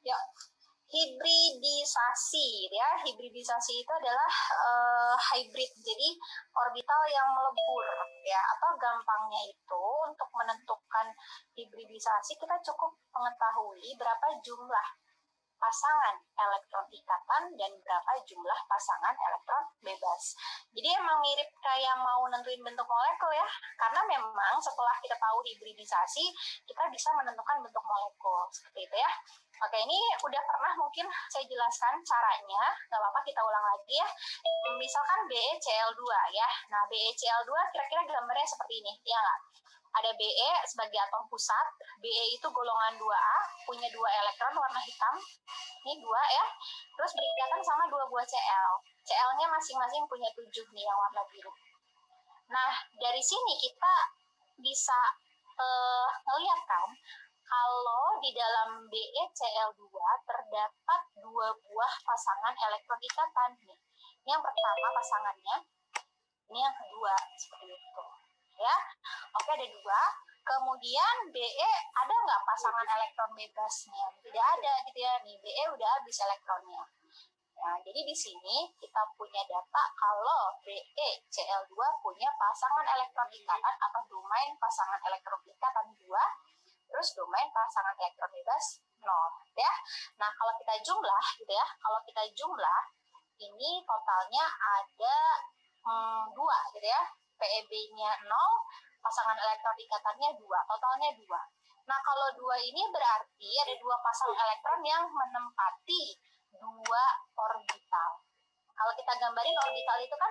Ya, hibridisasi ya. Hibridisasi itu adalah hybrid, jadi orbital yang melebur ya. Atau gampangnya itu untuk menentukan hibridisasi kita cukup mengetahui berapa jumlah pasangan elektron ikatan dan berapa jumlah pasangan elektron bebas. Jadi emang mirip kayak mau nentuin bentuk molekul ya, karena memang setelah kita tahu hibridisasi, kita bisa menentukan bentuk molekul, seperti itu ya. Oke, ini udah pernah mungkin saya jelaskan caranya, nggak apa-apa kita ulang lagi ya. Misalkan BeCl2 ya, nah BeCl2 kira-kira gambarnya seperti ini, ya nggak? Ada Be sebagai atom pusat, Be itu golongan 2A, punya 2 elektron warna hitam, ini 2 ya, terus berikatan sama 2 buah Cl. Cl-nya masing-masing punya 7 nih yang warna biru. Nah, dari sini kita bisa ngeliat kan, kalau di dalam BeCl2 terdapat 2 buah pasangan elektron ikatan nih. Ini yang pertama pasangannya, ini yang kedua, seperti itu. Ya, oke ada 2. Kemudian Be ada nggak pasangan elektron bebasnya? Tidak ada gitu ya. Nih Be udah habis elektronnya. Nah, jadi di sini kita punya data kalau BeCl2 punya pasangan elektron ikatan atau domain pasangan elektron ikatan 2, terus domain pasangan elektron bebas 0 ya. Nah, kalau kita jumlah gitu ya. Kalau kita jumlah ini totalnya ada 2 gitu ya. PeB-nya 0, pasangan elektron ikatannya 2, totalnya 2. Nah, kalau 2 ini berarti ada 2 pasang elektron yang menempati 2 orbital. Kalau kita gambarin orbital itu kan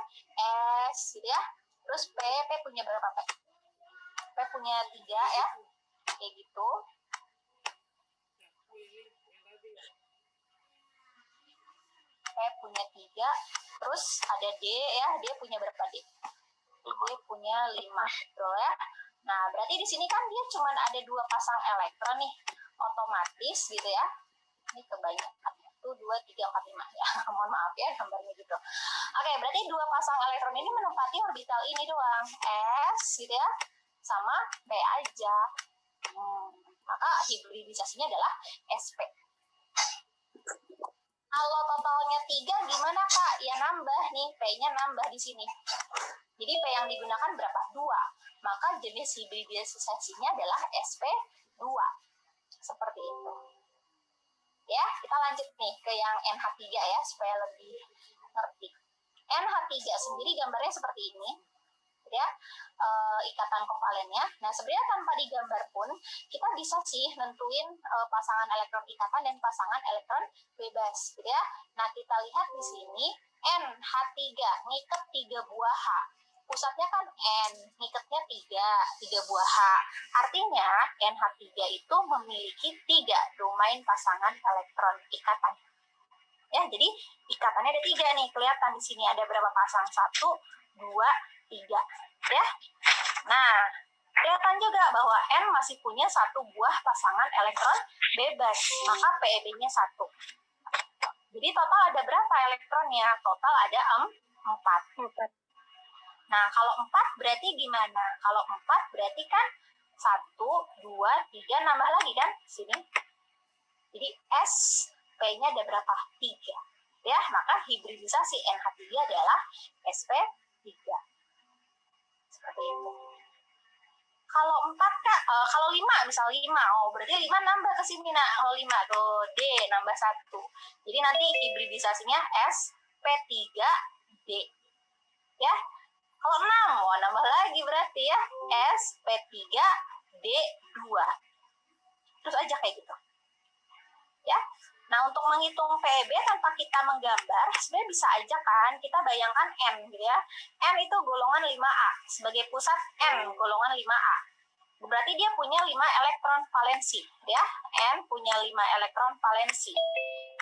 S gitu ya. Terus P punya berapa P? P punya 3 ya. Kayak gitu. P punya 3, terus ada D ya, D punya berapa D? D punya 5, betul ya. Nah, berarti di sini kan dia cuma ada 2 pasang elektron nih, otomatis gitu ya. Ini kebanyakan. 1, 2, 3, 4, 5 ya. Mohon maaf ya gambarnya gitu. Oke, berarti 2 pasang elektron ini menempati orbital ini doang. S gitu ya, sama P aja. Maka hibridisasinya adalah sp. Kalau totalnya 3 gimana Kak? Ya nambah nih, P-nya nambah di sini. Jadi P yang digunakan berapa? 2. Maka jenis hibridisasinya adalah sp2. Seperti itu. Ya, kita lanjut nih ke yang NH3 ya, supaya lebih ngerti. NH3 sendiri gambarnya seperti ini. Ya, ikatan kovalennya. Nah, sebenarnya tanpa digambar pun kita bisa sih nentuin pasangan elektron ikatan dan pasangan elektron bebas, gitu ya. Nah, kita lihat di sini NH3 ngikat 3 buah H. Pusatnya kan N, ngikatnya 3 buah H. Artinya NH3 itu memiliki 3 domain pasangan elektron ikatan. Ya, jadi ikatannya ada 3 nih, kelihatan di sini ada berapa pasang? 1, 2, 3 ya. Nah, kelihatan juga bahwa N masih punya 1 buah pasangan elektron bebas, maka PeB-nya 1. Jadi total ada berapa elektronnya? Total ada 4. Nah, kalau 4 berarti gimana? Kalau 4 berarti kan 1, 2, 3 nambah lagi kan sini. Jadi S P-nya ada berapa? 3. Ya, maka hibridisasi NH3 adalah sp3. Seperti itu. Kalau 4 Kak, kalau 5 misal 5, berarti 5 nambah ke sini. Nah, kalau 5 tuh D nambah 1. Jadi nanti hibridisasinya sp3D. Ya. Kalau 6, nambah lagi berarti ya sp3D2. Terus aja kayak gitu. Ya. Nah, untuk menghitung PeB tanpa kita menggambar, sebenarnya bisa aja kan, kita bayangkan N gitu ya. N itu golongan 5A, sebagai pusat N golongan 5A. Berarti dia punya 5 elektron valensi, ya. N punya 5 elektron valensi.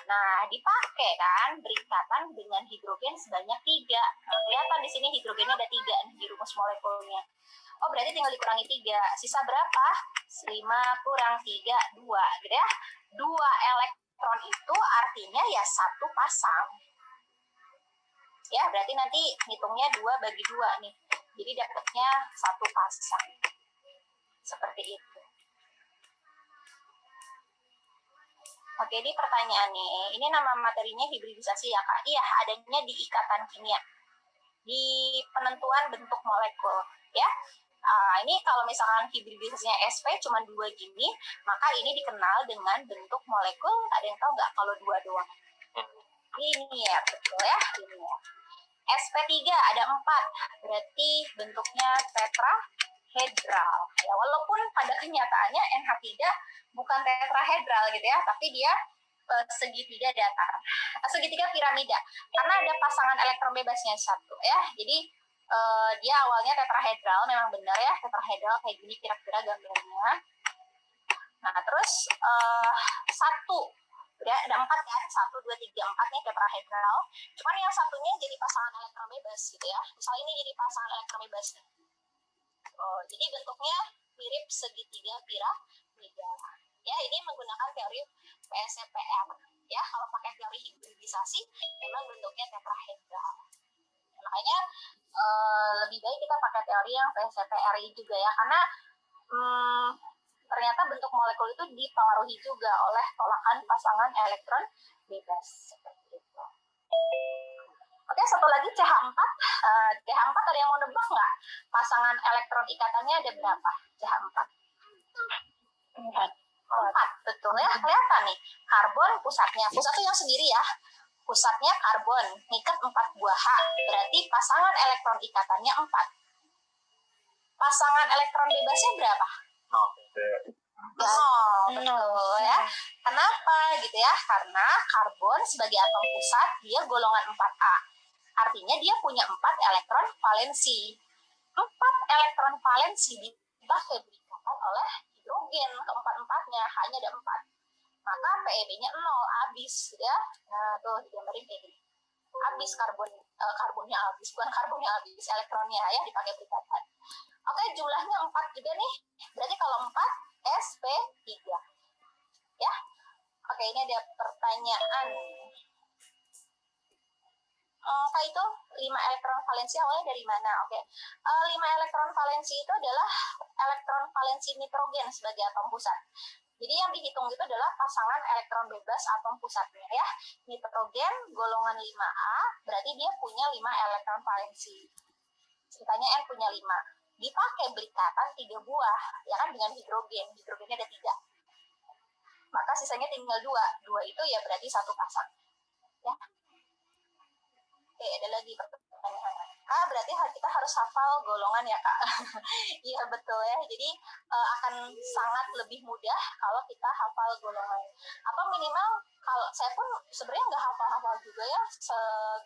Nah, dipakai kan berikatan dengan hidrogen sebanyak 3. Nah, kelihatan di sini hidrogennya ada 3 nih di rumus molekulnya. Oh, berarti tinggal dikurangi 3. Sisa berapa? 5 kurang 3, 2 gitu ya. 2 elektron itu artinya ya 1 pasang. Ya, berarti nanti hitungnya 2 bagi 2 nih. Jadi dapatnya 1 pasang. Seperti itu. Oke, ini pertanyaan nih. Ini nama materinya hibridisasi ya, Kak? Iya, adanya di ikatan kimia, di penentuan bentuk molekul, ya. Ini kalau misalkan hibridisasinya SP cuma 2 gini, maka ini dikenal dengan bentuk molekul. Ada yang tahu nggak kalau 2 doang? Ini ya, betul ya. Ini ya. SP3 ada 4, berarti bentuknya tetrahedral. Ya, walaupun pada kenyataannya NH3 bukan tetrahedral gitu ya, tapi dia segitiga datar, segitiga piramida, karena ada pasangan elektron bebasnya satu ya. Jadi dia awalnya tetrahedral, memang benar ya, tetrahedral kayak gini kira-kira gambarnya. Nah terus satu, ya ada 4 kan, 1, 2, 3, 4 nih tetrahedral. Cuman yang satunya jadi pasangan elektron bebas gitu ya. Misalnya ini jadi pasangan elektron bebas nih. Jadi bentuknya mirip segitiga piramida. Ya, ini menggunakan teori PSPR. Ya, kalau pakai teori hibridisasi, memang bentuknya tetrahedral. Makanya lebih baik kita pakai teori yang PSPR juga ya, karena ternyata bentuk molekul itu dipengaruhi juga oleh tolakan pasangan elektron bebas. Seperti itu. Oke, satu lagi CH4. CH4 ada yang mau nebak nggak? Pasangan elektron ikatannya ada berapa? CH4. 4, betul ya. Kelihatan nih. Karbon pusatnya. Pusat itu yang sendiri ya. Pusatnya karbon, ngikat 4 buah H. Berarti pasangan elektron ikatannya 4. Pasangan elektron bebasnya berapa? 0, betul ya. Kenapa gitu ya? Karena karbon sebagai atom pusat, dia golongan 4A. Artinya dia punya 4 elektron valensi. 4 elektron valensi dipakai berikatan oleh hidrogen, keempat-empatnya hanya ada 4. Maka PeB-nya 0, habis ya. Nah, tuh digambarin kayak gini. Habis karbonnya habis, bukan karbonnya habis, elektronnya ya dipakai berikatan. Oke, jumlahnya 4 juga nih. Berarti kalau 4 SP3. Ya. Oke, ini ada pertanyaan. Kak, itu 5 elektron valensi awalnya dari mana? Oke. 5 elektron valensi itu adalah elektron valensi nitrogen sebagai atom pusat. Jadi yang dihitung itu adalah pasangan elektron bebas atom pusatnya ya. Nitrogen golongan 5A, berarti dia punya 5 elektron valensi. Ceritanya N punya 5. Dipakai berikatan 3 buah, ya kan, dengan hidrogen. Hidrogennya ada 3. Maka sisanya tinggal 2. 2 itu ya berarti satu pasang. Ya. Oke, ada lagi pertanyaan. Kak, berarti kita harus hafal golongan ya, Kak? Iya, betul ya. Jadi akan sangat lebih mudah kalau kita hafal golongan. Atau minimal, kalau saya pun sebenarnya nggak hafal-hafal juga ya,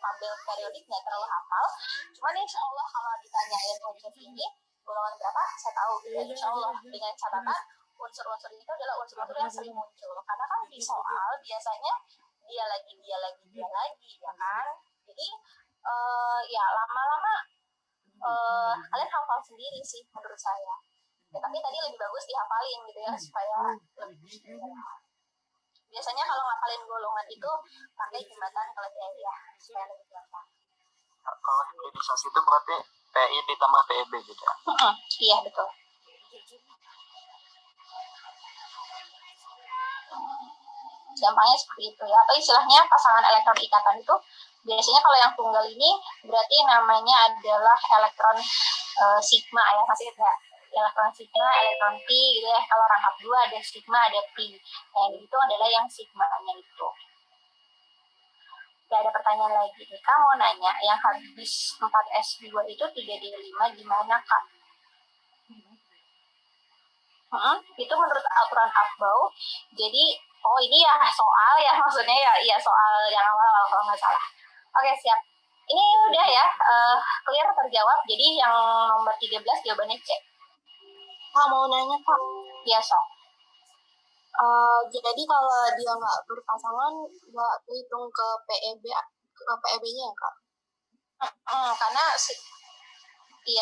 tabel periodik nggak terlalu hafal. Cuman insya Allah kalau ditanyain unsur ini, golongan berapa, saya tahu. Ya, insya Allah dengan catatan unsur-unsur itu adalah unsur-unsur yang sering muncul. Karena kan di soal biasanya dia lagi, ya kan? Jadi ya lama-lama kalian hafal sendiri sih menurut saya. Ya, tapi tadi lebih bagus dihafalin gitu ya supaya lebih. Biasanya kalau ngapalin golongan itu pakai jembatan keledai ya supaya lebih gampang. Kalau hibridisasi itu berarti PI ditambah PEB gitu ya? Iya, betul. Gampangnya seperti itu ya. Atau istilahnya pasangan elektron ikatan itu biasanya kalau yang tunggal ini berarti namanya adalah elektron sigma ya, masih ada elektron sigma, elektron pi gitu ya. Kalau rangkap 2 ada sigma, ada pi. Nah, itu adalah yang sigma-nya itu. Gak ada pertanyaan lagi nih. Kamu nanya yang habis 4S2 itu 3D5 gimana, Kak? Itu menurut aturan Aufbau. Jadi ini ya soal ya, maksudnya ya soal yang awal kalau nggak salah. Oke, siap. Ini udah ya, clear terjawab. Jadi yang nomor 13 jawabannya C. Kak, mau nanya, Kak. Ya, sok. Jadi kalau dia nggak berpasangan, nggak hitung ke PEB-nya ya, Kak? Karena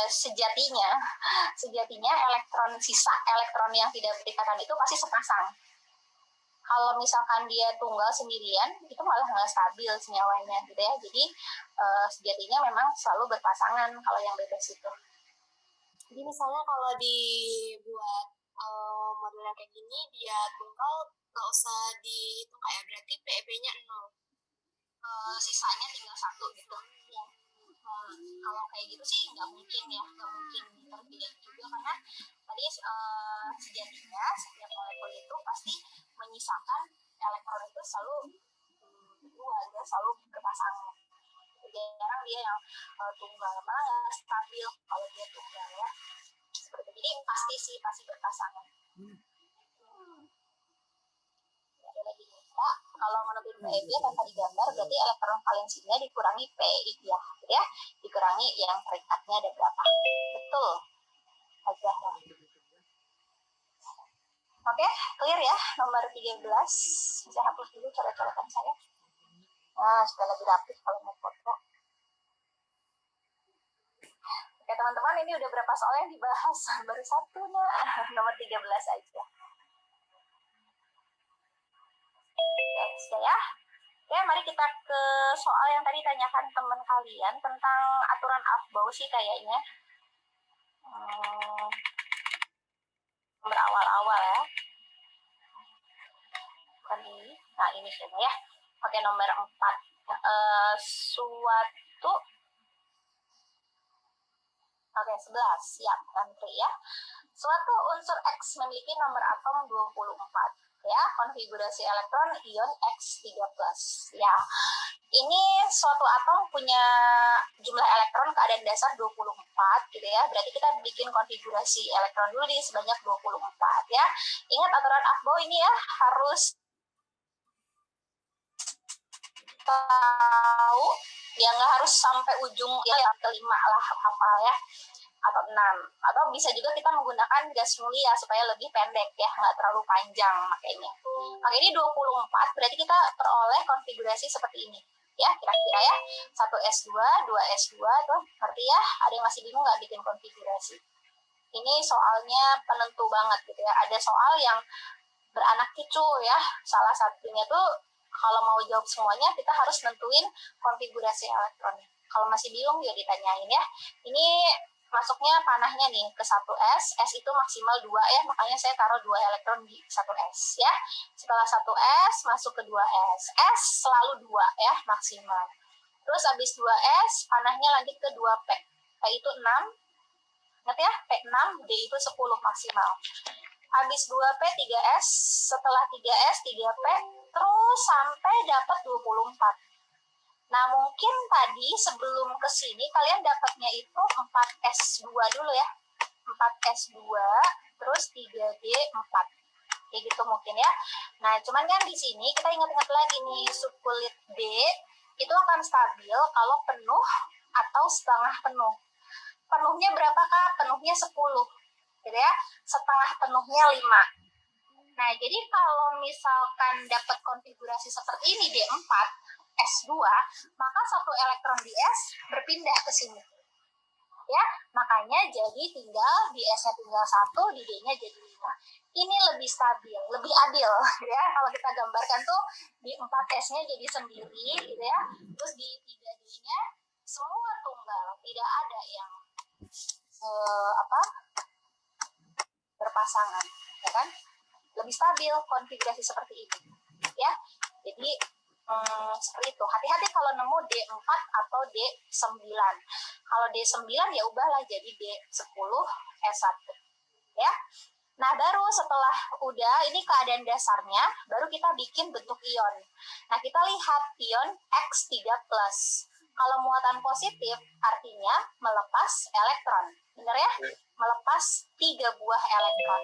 sejatinya elektron yang tidak berikatan itu pasti sepasang. Kalau misalkan dia tunggal sendirian, itu malah nggak stabil senyawanya gitu ya. Jadi sejatinya memang selalu berpasangan kalau yang bebas itu. Jadi misalnya kalau dibuat model yang kayak gini dia tunggal nggak usah dihitung kayak berarti PEB-nya 0. Sisanya tinggal 1 gitu ya. Kalau kayak gitu sih nggak mungkin ya, nggak mungkin terpilih juga karena tadi sejatinya setiap molekul itu pasti menyisakan elektron itu selalu dua, dia selalu berpasangan. Jarang dia yang tunggal, malah nggak stabil kalau dia tunggal ya. Seperti itu. Jadi pasti berpasangan. Ada lagi nih, Kak, kalau menentukan PEB tanpa digambar berarti elektron valensinya dikurangi PI ya, gitu ya, dikurangi yang perikatnya ada berapa. Betul aja ya. Oke, clear ya nomor 13. Saya hapus dulu coret-coretan saya. Nah, supaya lebih rapi kalau mau foto. Oke teman-teman, ini udah berapa soal yang dibahas? Baru satu nah, nomor 13 aja. Next ya. Oke, mari kita ke soal yang tadi tanyakan teman kalian tentang aturan Aufbau sih kayaknya. Nomor awal-awal ya. Bukan ini. Nah, ini kayaknya ya. Oke, nomor 4. Suatu Oke, 11. Siap, antri ya. Suatu unsur X memiliki nomor atom 24. Ya, konfigurasi elektron ion X3+. Ya, ini suatu atom punya jumlah elektron keadaan dasar 24 gitu ya. Berarti kita bikin konfigurasi elektron dulu di sebanyak 24 ya. Ingat aturan Aufbau ini ya, harus tahu ya, nggak harus sampai ujung ya, yang kelima lah hafal ya, atau 6, atau bisa juga kita menggunakan gas mulia supaya lebih pendek ya, nggak terlalu panjang makanya. Oke, ini 24 berarti kita peroleh konfigurasi seperti ini ya, kira-kira ya, 1s2 2s2 tuh, ngerti ya? Ada yang masih bingung nggak bikin konfigurasi? Ini soalnya penentu banget gitu ya, ada soal yang beranak cucu ya, salah satunya tuh kalau mau jawab semuanya kita harus nentuin konfigurasi elektron. Kalau masih bingung ya ditanyain ya. Ini masuknya panahnya nih ke 1s, S itu maksimal 2 ya, makanya saya taruh 2 elektron di 1s ya. Setelah 1s masuk ke 2s, S selalu 2 ya maksimal. Terus habis 2s panahnya lanjut ke 2p, P itu 6, ingat ya, P6, D itu 10 maksimal. Habis 2P 3S, setelah 3S 3P, terus sampai dapat 24. Nah, mungkin tadi sebelum ke sini kalian dapatnya itu 4S2 dulu ya. 4S2, terus 3D 4. Kayak gitu mungkin ya. Nah, cuman kan di sini kita ingat-ingat lagi nih, subkulit D itu akan stabil kalau penuh atau setengah penuh. Penuhnya berapa Kak? Penuhnya 10. Gitu ya, setengah penuhnya 5. Nah, jadi kalau misalkan dapat konfigurasi seperti ini D4, S2, maka satu elektron di S berpindah ke sini. Ya, makanya jadi tinggal di S-nya tinggal 1, di D-nya jadi 5. Ini lebih stabil, lebih adil ya. Kalau kita gambarkan tuh di 4S-nya jadi sendiri gitu ya. Terus di 3D-nya semua tunggal, tidak ada yang berpasangan, ya kan? Lebih stabil konfigurasi seperti ini, ya. Jadi seperti itu. Hati-hati kalau nemu D4 atau D9. Kalau D9 ya ubahlah jadi D10 S1, ya. Nah, baru setelah udah ini keadaan dasarnya, baru kita bikin bentuk ion. Nah, kita lihat ion X3+. Kalau muatan positif artinya melepas elektron. Benar ya? Melepas 3 buah elektron.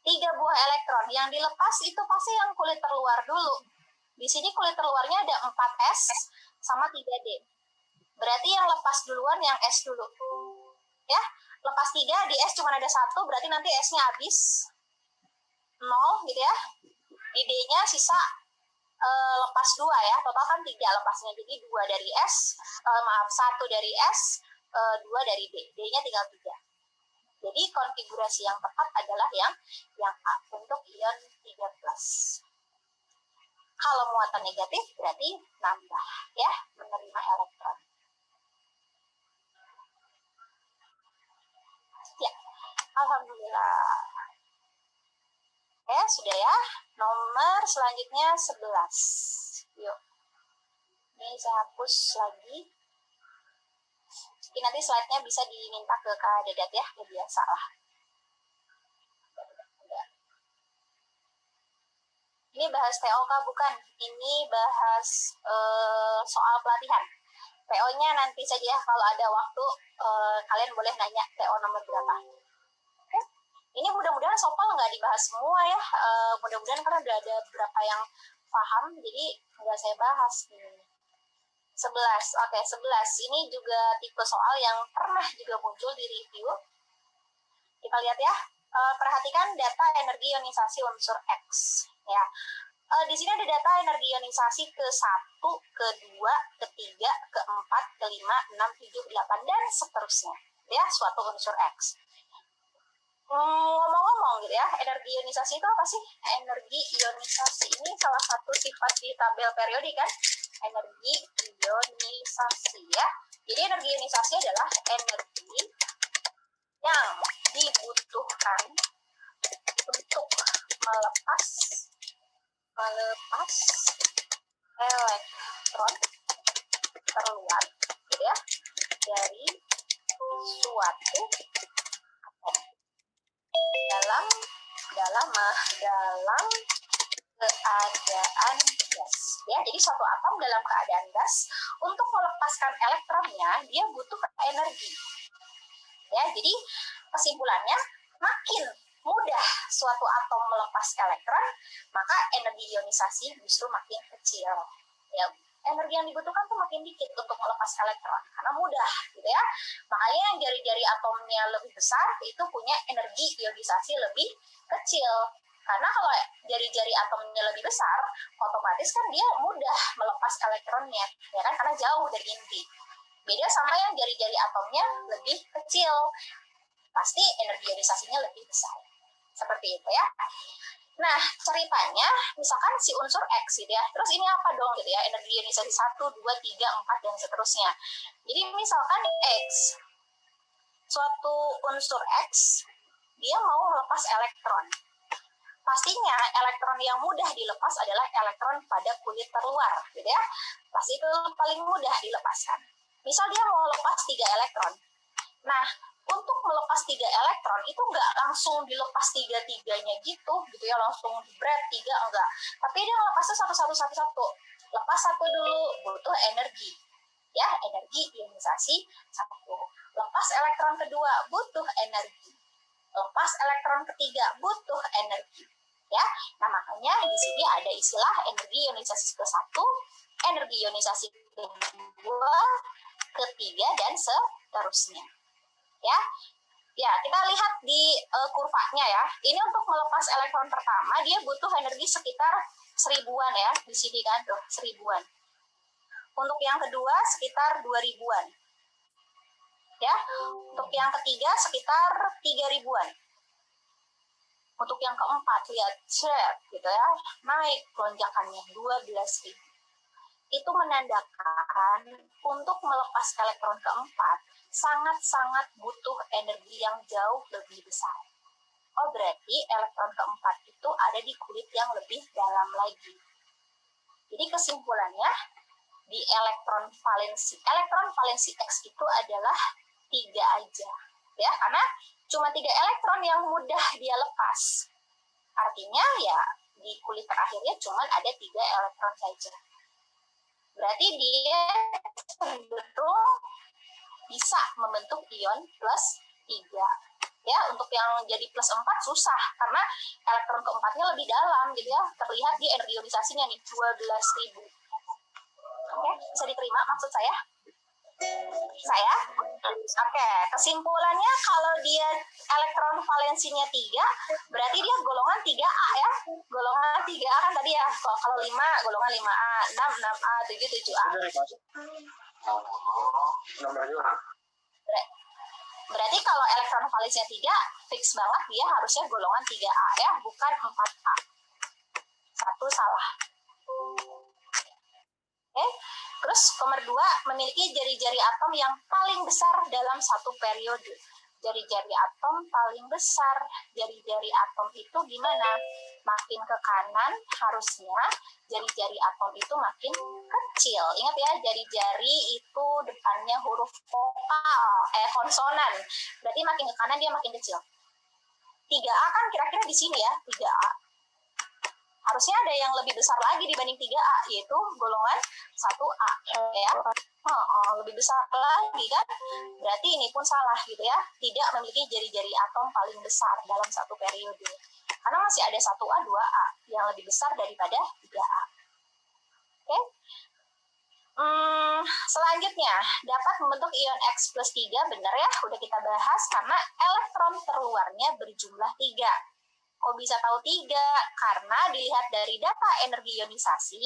3 buah elektron. Yang dilepas itu pasti yang kulit terluar dulu. Di sini kulit terluarnya ada 4S sama 3D. Berarti yang lepas duluan yang S dulu. Ya, lepas 3 di S cuma ada 1, berarti nanti S-nya habis 0 gitu ya. Di D-nya sisa lepas 2 ya, total kan 3 lepasnya, jadi 2 dari S, 1 dari S, 2 dari D, D-nya tinggal 3. Jadi konfigurasi yang tepat adalah yang A untuk ion 3+. Kalau muatan negatif berarti nambah ya, menerima elektron. Ya, alhamdulillah. Oke, sudah ya. Nomor selanjutnya 11. Yuk. Ini saya hapus lagi. Ini nanti slide-nya bisa diminta ke Kak Dedat ya, biasa lah. Ini bahas TOK bukan, ini bahas soal pelatihan. PO-nya nanti saja ya, kalau ada waktu kalian boleh nanya PO nomor berapa. Oke. Ini mudah-mudahan soal nggak dibahas semua ya. Mudah-mudahan karena udah ada beberapa yang paham, jadi nggak saya bahas. 11, oke 11. Ini juga tipe soal yang pernah juga muncul di review. Kita lihat ya. Perhatikan data energi ionisasi unsur X. Ya. Di sini ada data energi ionisasi ke-1, ke-2, ke-3, ke-4, ke-5, 6, 7, 8, dan seterusnya. Ya, suatu unsur X. Ngomong-ngomong gitu ya, energi ionisasi itu apa sih? Energi ionisasi ini salah satu sifat di tabel periodik kan? Energi ionisasi ya. Jadi energi ionisasi adalah energi yang dibutuhkan untuk melepas elektron keluar gitu ya dari suatu atom dalam keadaan gas ya. Jadi suatu atom dalam keadaan gas untuk melepaskan elektronnya dia butuh energi ya. Jadi kesimpulannya, makin mudah suatu atom melepas elektron, maka energi ionisasi justru makin kecil. Ya, energi yang dibutuhkan tuh makin dikit untuk melepas elektron, karena mudah, gitu ya. Makanya yang jari-jari atomnya lebih besar itu punya energi ionisasi lebih kecil. Karena kalau jari-jari atomnya lebih besar, otomatis kan dia mudah melepas elektronnya, ya kan? Karena jauh dari inti. Beda sama yang jari-jari atomnya lebih kecil, pasti energi ionisasinya lebih besar. Seperti itu ya. Nah, ceritanya misalkan si unsur X gitu ya. Terus ini apa dong gitu ya? Energi ionisasi 1, 2, 3, 4 dan seterusnya. Jadi misalkan X, suatu unsur X, dia mau melepas elektron. Pastinya elektron yang mudah dilepas adalah elektron pada kulit terluar gitu ya. Pasti itu paling mudah dilepaskan. Misal dia mau lepas 3 elektron. Nah, untuk melepas 3 elektron itu nggak langsung dilepas 3-3-nya gitu ya, langsung berat 3 enggak. Tapi dia melepasnya satu. Lepas 1 dulu, butuh energi. Ya, energi ionisasi 1. Lepas elektron kedua, butuh energi. Lepas elektron ketiga, butuh energi. Ya, nah makanya di sini ada istilah energi ionisasi ke-1, energi ionisasi kedua, ketiga, dan seterusnya. Ya, kita lihat di kurvanya ya. Ini untuk melepas elektron pertama dia butuh energi sekitar 1000-an ya. Di sini kan tuh 1000-an. Untuk yang kedua sekitar 2000-an. Ya. Untuk yang ketiga sekitar 3000-an. Untuk yang keempat lihat gitu ya. Naik lonjakannya 12.000. Itu menandakan untuk melepas elektron keempat sangat-sangat butuh energi yang jauh lebih besar. Oh, berarti elektron keempat itu ada di kulit yang lebih dalam lagi. Jadi kesimpulannya, di elektron valensi X itu adalah 3 aja. Ya, karena cuma 3 elektron yang mudah dia lepas. Artinya ya di kulit terakhirnya cuma ada 3 elektron saja. Berarti dia cenderung bisa membentuk ion plus 3. Ya, untuk yang jadi plus 4 susah karena elektron keempatnya lebih dalam gitu ya. Terlihat di energi ionisasinya nih 12.000. Oke, bisa diterima maksud saya? Oke, kesimpulannya kalau dia elektron valensinya 3, berarti dia golongan 3A ya. Golongan 3A kan tadi ya. Kalau 5, golongan 5A, 6, 6A, 7, 7A. Berarti kalau elektron valensinya 3, fix banget dia harusnya golongan 3A ya, bukan 4A. 1 salah. Oke. Terus nomor 2, memiliki jari-jari atom yang paling besar dalam satu periode. Jari-jari atom paling besar. Jari-jari atom itu gimana? Makin ke kanan harusnya jari-jari atom itu makin kecil. Ingat ya, jari-jari itu depannya huruf vokal, konsonan. Berarti makin ke kanan dia makin kecil. 3A kan kira-kira di sini ya, 3A. Harusnya ada yang lebih besar lagi dibanding 3A, yaitu golongan 1A. Ya. Lebih besar lagi kan? Berarti ini pun salah gitu ya. Tidak memiliki jari-jari atom paling besar dalam satu periode. Karena masih ada 1A, 2A yang lebih besar daripada 3A. Oke? Selanjutnya, dapat membentuk ion X plus 3, benar ya, udah kita bahas, karena elektron terluarnya berjumlah 3. Kok bisa tahu 3? Karena dilihat dari data energi ionisasi,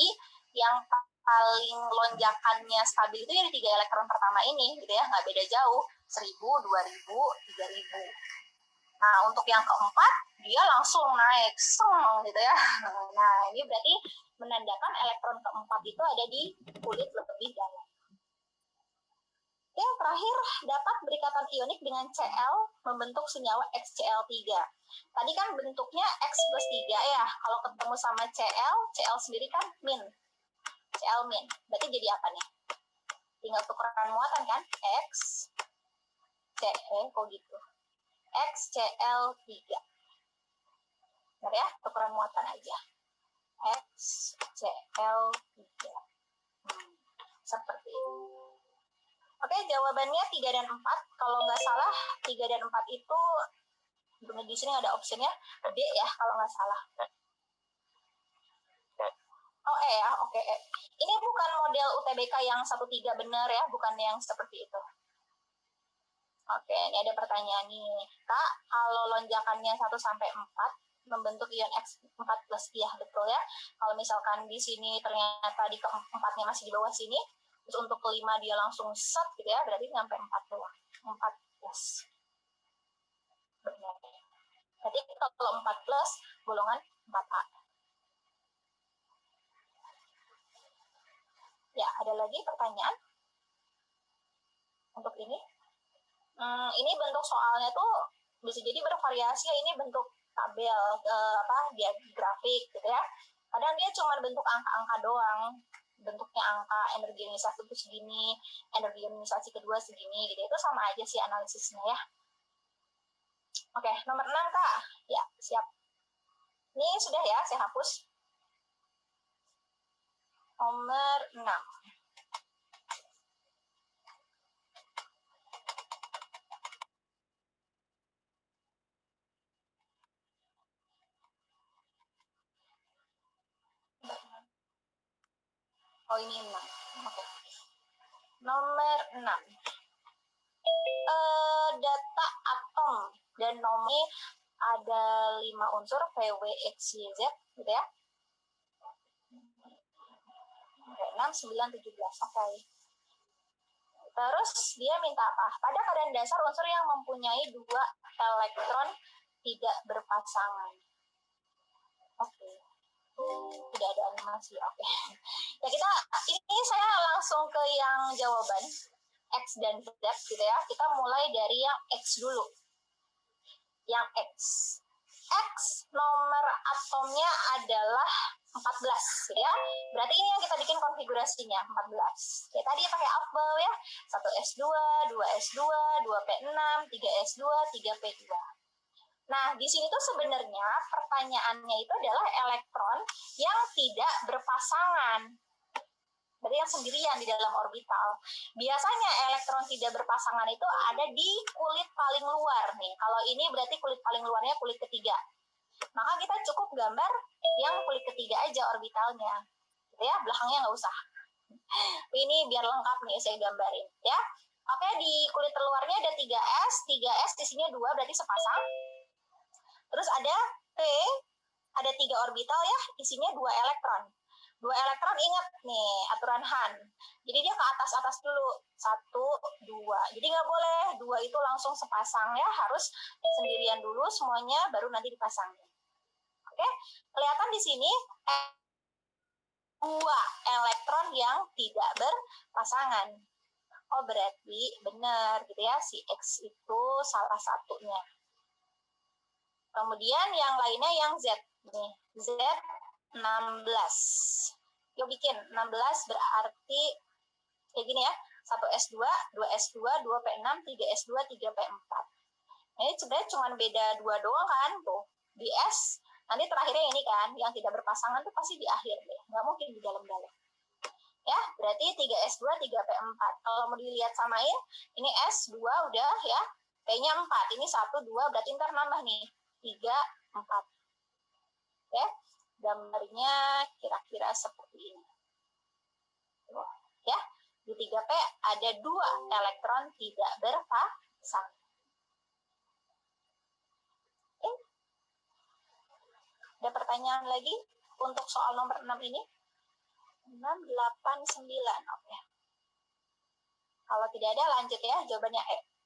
yang paling lonjakannya stabil itu yang 3 elektron pertama ini, gitu ya, nggak beda jauh, 1000, 2000, 3000. Nah, untuk yang keempat, dia langsung naik, gitu ya. Nah, ini berarti menandakan elektron keempat itu ada di kulit lebih dalam. Oke, terakhir, dapat berikatan ionik dengan Cl membentuk senyawa XCl3. Tadi kan bentuknya X plus 3 ya. Kalau ketemu sama Cl, Cl sendiri kan min. Cl min. Berarti jadi apa nih? Tinggal tukeran muatan kan? X, kok gitu? XCl3. Benar ya? Tukeran muatan aja. XCl3. Seperti itu. Oke, jawabannya 3 dan 4. Kalau nggak salah, 3 dan 4 itu di sini ada optionnya D ya, kalau nggak salah. Oh, ya, oke. Ini bukan model UTBK yang 1-3 benar ya, bukan yang seperti itu. Oke, ini ada pertanyaan nih. Kak, kalau lonjakannya 1-4 membentuk ion X4+, iya betul ya. Kalau misalkan di sini ternyata di keempatnya masih di bawah sini, terus untuk kelima dia langsung set gitu ya, berarti sampai 4 doang. 4+. Benar. Berarti kalau 4+, golongan 4A. Ya, ada lagi pertanyaan untuk ini? Ini bentuk soalnya tuh bisa jadi bervariasi ya, ini bentuk tabel, dia grafik gitu ya. Kadang dia cuma bentuk angka-angka doang. Bentuknya angka energi ionisasi itu segini, energi ionisasi kedua segini gitu. Itu sama aja sih analisisnya ya. Oke, nomor 6 Kak. Ya, siap. Ini sudah ya, saya hapus. Nomor 6. Oh, ini 6. Oke. Nomor 6. Data atom dan nomor ada 5 unsur PW, X, Y, Z gitu ya. Oke, 6, 9, 17. Oke. Terus dia minta apa? Pada keadaan dasar unsur yang mempunyai 2 elektron tidak berpasangan. Oke. Tidak ada animasi. Oke. Ya ini saya langsung ke yang jawaban X dan Z gitu ya. Kita mulai dari yang X dulu. Yang X. X nomor atomnya adalah 14 gitu ya. Berarti ini yang kita bikin konfigurasinya 14. Ya tadi pakai alfabel ya. 1s2, 2s2, 2p6, 3s2, 3p2. Nah, di sini tuh sebenarnya pertanyaannya itu adalah elektron yang tidak berpasangan. Berarti yang sendirian di dalam orbital. Biasanya elektron tidak berpasangan itu ada di kulit paling luar nih. Kalau ini berarti kulit paling luarnya kulit ketiga. Maka kita cukup gambar yang kulit ketiga aja orbitalnya. Gitu ya, belakangnya nggak usah. Ini biar lengkap nih saya gambarin ya. Oke, di kulit terluarnya ada 3s, 3s isinya 2 berarti sepasang. Terus ada P, ada 3 orbital ya, isinya 2 elektron. 2 elektron ingat nih aturan Han. Jadi dia ke atas-atas dulu. 1, 2. Jadi nggak boleh 2 itu langsung sepasang ya, harus sendirian dulu semuanya baru nanti dipasangin. Oke, kelihatan di sini 2 elektron yang tidak berpasangan. Oh berarti benar gitu ya, si X itu salah satunya. Kemudian yang lainnya yang Z. Nih, Z16. Yuk bikin, 16 berarti kayak gini ya. 1S2, 2S2, 2P6, 3S2, 3P4. Ini sebenarnya cuma beda 2 doang kan, tuh. Di S, nanti terakhirnya ini kan, yang tidak berpasangan tuh pasti di akhir deh. Nggak mungkin di dalam-dalam. Ya, berarti 3S2, 3P4. Kalau mau dilihat samain, ini S2 udah ya, P-nya 4. Ini 1, 2, berarti ntar nambah nih. 3, 4. Ya, gambarnya kira-kira seperti ini. Ya, di 3P ada 2 elektron tidak berpasangan. Ada pertanyaan lagi untuk soal nomor 6 ini? 6, 8, 9. Oke. Kalau tidak ada, lanjut ya. Jawabannya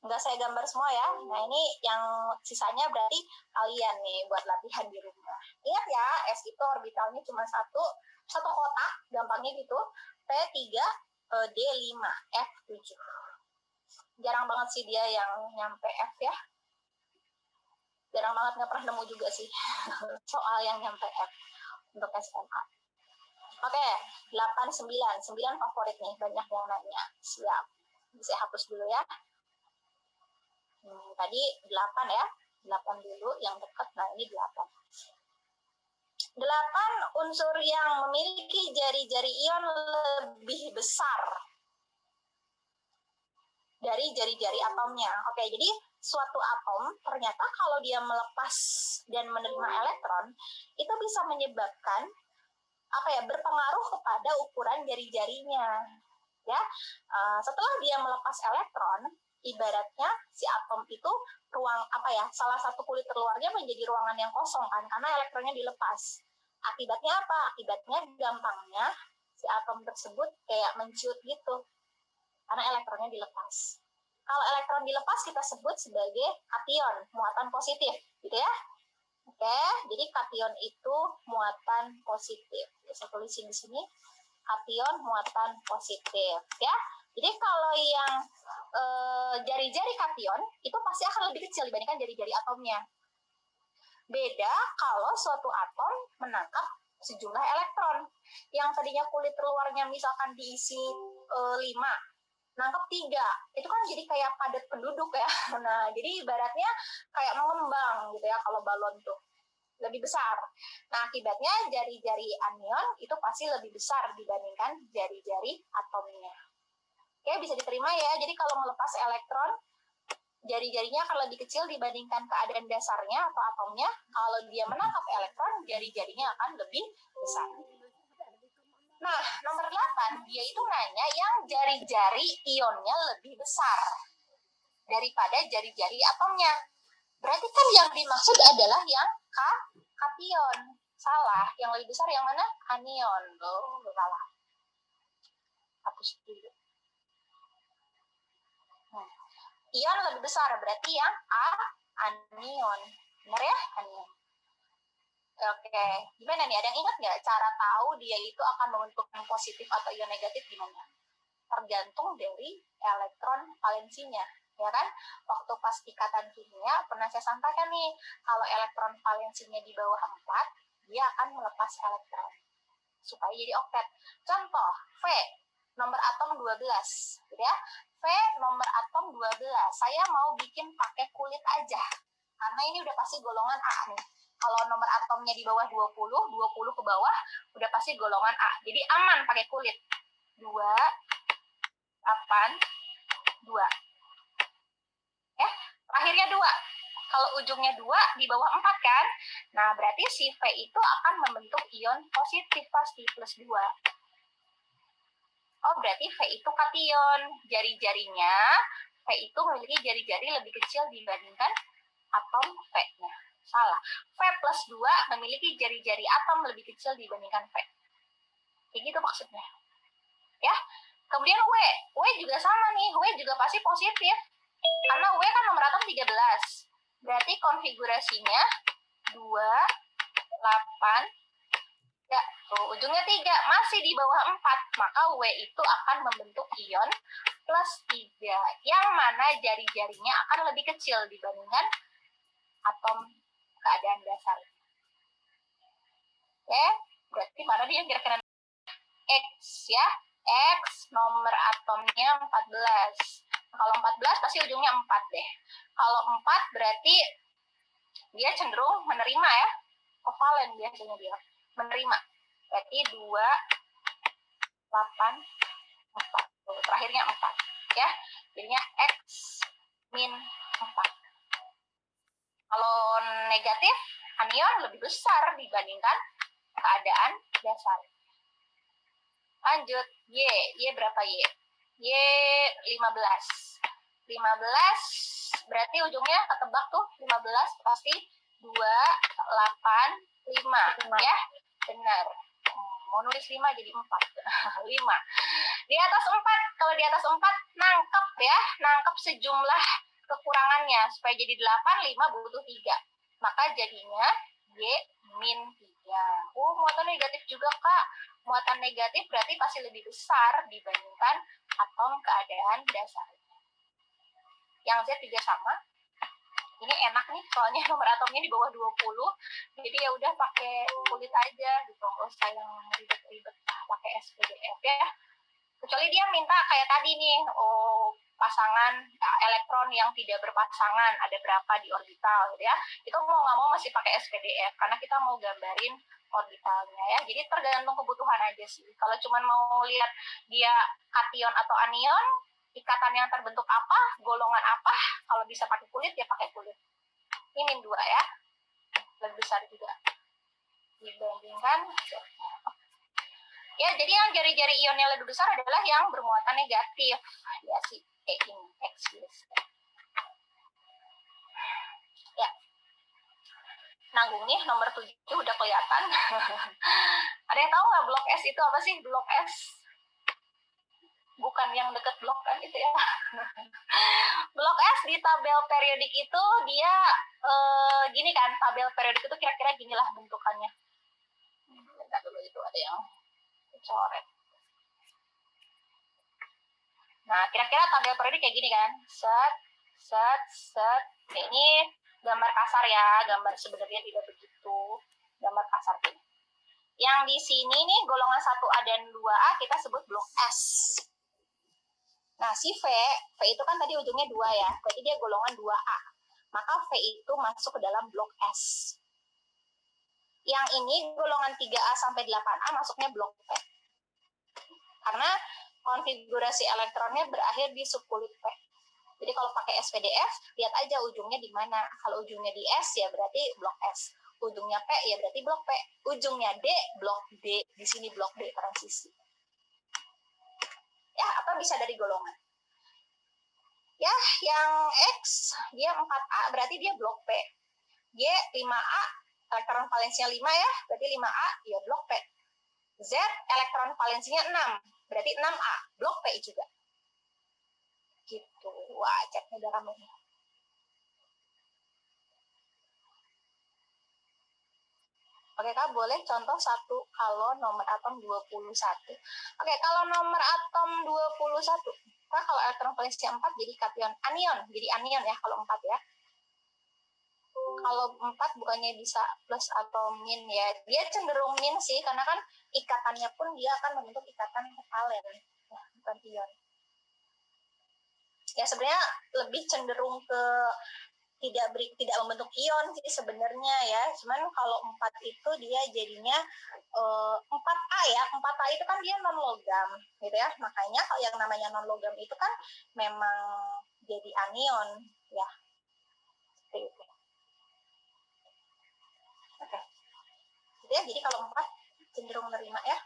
Enggak saya gambar semua ya. Nah, ini yang sisanya berarti kalian nih buat latihan di rumah. Ingat ya, S itu orbitalnya cuma satu kotak, gampangnya gitu. P3, D5, F7. Jarang banget sih dia yang nyampe F ya. Jarang banget, nggak pernah nemu juga sih soal yang nyampe F untuk SMA. Oke, 8, 9. 9 favorit nih, banyak yang nanya. Siap. Bisa hapus dulu ya. Tadi 8 ya. 8 dulu yang dekat. Nah, ini 8. 8 unsur yang memiliki jari-jari ion lebih besar dari jari-jari atomnya. Oke, jadi suatu atom ternyata kalau dia melepas dan menerima elektron, itu bisa menyebabkan berpengaruh kepada ukuran jari-jarinya. Ya, setelah dia melepas elektron, ibaratnya si atom itu salah satu kulit terluarnya menjadi ruangan yang kosong kan, karena elektronnya dilepas. Akibatnya apa? Akibatnya gampangnya si atom tersebut kayak menciut gitu, karena elektronnya dilepas. Kalau elektron dilepas kita sebut sebagai kation, muatan positif, gitu ya. Oke, jadi kation itu muatan positif. Saya tulisin di sini, kation muatan positif, ya. Jadi kalau yang jari-jari kation itu pasti akan lebih kecil dibandingkan jari-jari atomnya. Beda kalau suatu atom menangkap sejumlah elektron. Yang tadinya kulit luarnya misalkan diisi 5, nangkep 3, itu kan jadi kayak padat penduduk ya. Nah, jadi ibaratnya kayak mengembang gitu ya kalau balon tuh. Lebih besar. Nah, akibatnya jari-jari anion itu pasti lebih besar dibandingkan jari-jari atomnya. Oke, bisa diterima ya. Jadi kalau melepas elektron, jari-jarinya akan lebih kecil dibandingkan keadaan dasarnya atau atomnya. Kalau dia menangkap elektron, jari-jarinya akan lebih besar. Nah, nomor 8, dia itu nanya yang jari-jari ionnya lebih besar daripada jari-jari atomnya. Berarti kan yang dimaksud adalah yang kation. Salah, yang lebih besar yang mana? Anion. Loh, salah. Hapus dulu. Ion lebih besar, berarti yang anion. Benar ya? Anion. Oke, gimana nih? Ada yang ingat nggak cara tahu dia itu akan membentuk yang positif atau ion negatif gimana? Tergantung dari elektron valensinya, ya kan? Waktu pas ikatan kimia pernah saya sampaikan nih, kalau elektron valensinya di bawah 4, dia akan melepas elektron supaya jadi oktet. Contoh, V, nomor atom 12, gitu ya. V, nomor atom 12. Saya mau bikin pakai kulit aja, karena ini udah pasti golongan A nih. Kalau nomor atomnya di bawah 20 ke bawah, udah pasti golongan A. Jadi aman pakai kulit. 2, 8, 2. Ya, terakhirnya 2. Kalau ujungnya 2, di bawah 4 kan? Nah, berarti si V itu akan membentuk ion positif pasti, plus 2. Oh, berarti V itu kation. Jari-jarinya, V itu memiliki jari-jari lebih kecil dibandingkan atom V-nya. Salah. V plus 2 memiliki jari-jari atom lebih kecil dibandingkan V. Kayak gitu maksudnya. Ya. Kemudian W. W juga sama nih. W juga pasti positif. Karena W kan nomor atom 13. Berarti konfigurasinya 2, 8, ya, tuh, ujungnya 3. Masih di bawah 4. Maka W itu akan membentuk ion plus 3. Yang mana jari-jarinya akan lebih kecil dibandingkan atom keadaan dasar. Oke, berarti mana dia kira-kira X ya. X nomor atomnya 14. Kalau 14 pasti ujungnya 4 deh. Kalau 4 berarti dia cenderung menerima ya. Kovalen biasanya dia. Menerima. Berarti 2, 8, 4. Terakhirnya 4 ya. Jadinya X min 4. Kalau negatif, anion lebih besar dibandingkan keadaan dasar. Lanjut, Y berapa Y? Y 15. 15 berarti ujungnya ketebak tuh, 15 pasti 2, 8, 5 ya. Benar. Mau nulis 5 jadi 4. 5. Di atas 4, kalau di atas 4 nangkep ya, nangkep sejumlah kekurangannya. Supaya jadi 8, 5 butuh 3. Maka jadinya Y min 3. Muatan negatif juga, Kak. Muatan negatif berarti pasti lebih besar dibandingkan atom keadaan dasarnya. Yang Z juga sama. Ini enak nih, soalnya nomor atomnya di bawah 20. Jadi ya udah pakai kulit aja gitu, nggak usah yang ribet-ribet pakai SPDF ya. Kecuali dia minta kayak tadi nih, pasangan elektron yang tidak berpasangan ada berapa di orbital gitu ya. Itu mau nggak mau masih pakai SPDF karena kita mau gambarin orbitalnya ya. Jadi tergantung kebutuhan aja sih. Kalau cuma mau lihat dia kation atau anion, ikatan yang terbentuk apa, golongan apa, kalau bisa pakai kulit ya pakai kulit. Ini min 2 ya. Lebih besar juga dibandingkan. Ya, jadi yang jari-jari ionnya lebih besar adalah yang bermuatan negatif. Ya, si E ini, X. Ya. Nanggung nih, nomor 7 udah kelihatan. Ada yang tahu nggak blok S itu apa sih? Blok S. Bukan yang deket blok kan itu ya. Blok S di tabel periodik itu dia gini kan, tabel periodik itu kira-kira ginilah bentukannya. Bentar dulu, itu ada yang coret. Nah, kira-kira tabel periodik kayak gini kan. Set. Ini gambar kasar ya, gambar sebenarnya tidak begitu. Gambar kasar ini. Yang di sini nih golongan 1A dan 2A kita sebut blok S. Nah, si V itu kan tadi ujungnya 2 ya, berarti dia golongan 2A. Maka V itu masuk ke dalam blok S. Yang ini golongan 3A sampai 8A masuknya blok P. Karena konfigurasi elektronnya berakhir di subkulit P. Jadi kalau pakai SPDF, lihat aja ujungnya di mana. Kalau ujungnya di S ya berarti blok S. Ujungnya P ya berarti blok P. Ujungnya D, blok D. Di sini blok D transisi. Ya, apa bisa dari golongan? Ya, yang X dia 4A berarti dia blok P. Y 5A, elektron valensinya 5 ya, berarti 5A ya blok P. Z elektron valensinya 6, berarti 6A, blok P juga. Gitu. Wah, chatnya udah rame. Oke, Kak, boleh contoh 1 kalau nomor atom 21. Oke, kalau nomor atom 21, Kak, kalau elektron valensinya 4 jadi kation anion, jadi anion ya kalau 4 ya. Kalau 4 bukannya bisa plus atau min ya, dia cenderung min sih, karena kan ikatannya pun dia akan membentuk ikatan kovalen, ya, bukan ion. Ya sebenarnya lebih cenderung ke tidak membentuk ion sih sebenarnya ya. Cuman kalau 4 itu dia jadinya 4A ya. 4A itu kan dia non logam gitu ya. Makanya kalau yang namanya non logam itu kan memang jadi anion ya. Seperti itu. Oke. Gitu ya. Jadi kalau 4 cenderung menerima ya.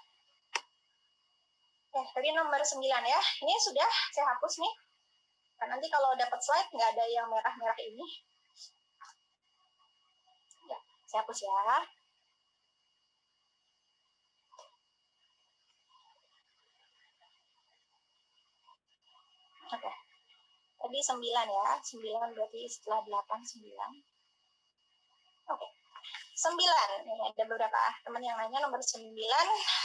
Tadi nomor 9 ya. Ini sudah saya hapus nih. Kan nanti kalau dapat slide nggak ada yang merah-merah ini. Ya, saya hapus ya. Oke. Tadi 9 ya. 9 berarti setelah 8, 9. Oke. 9. Ini ada beberapa teman yang nanya nomor 9.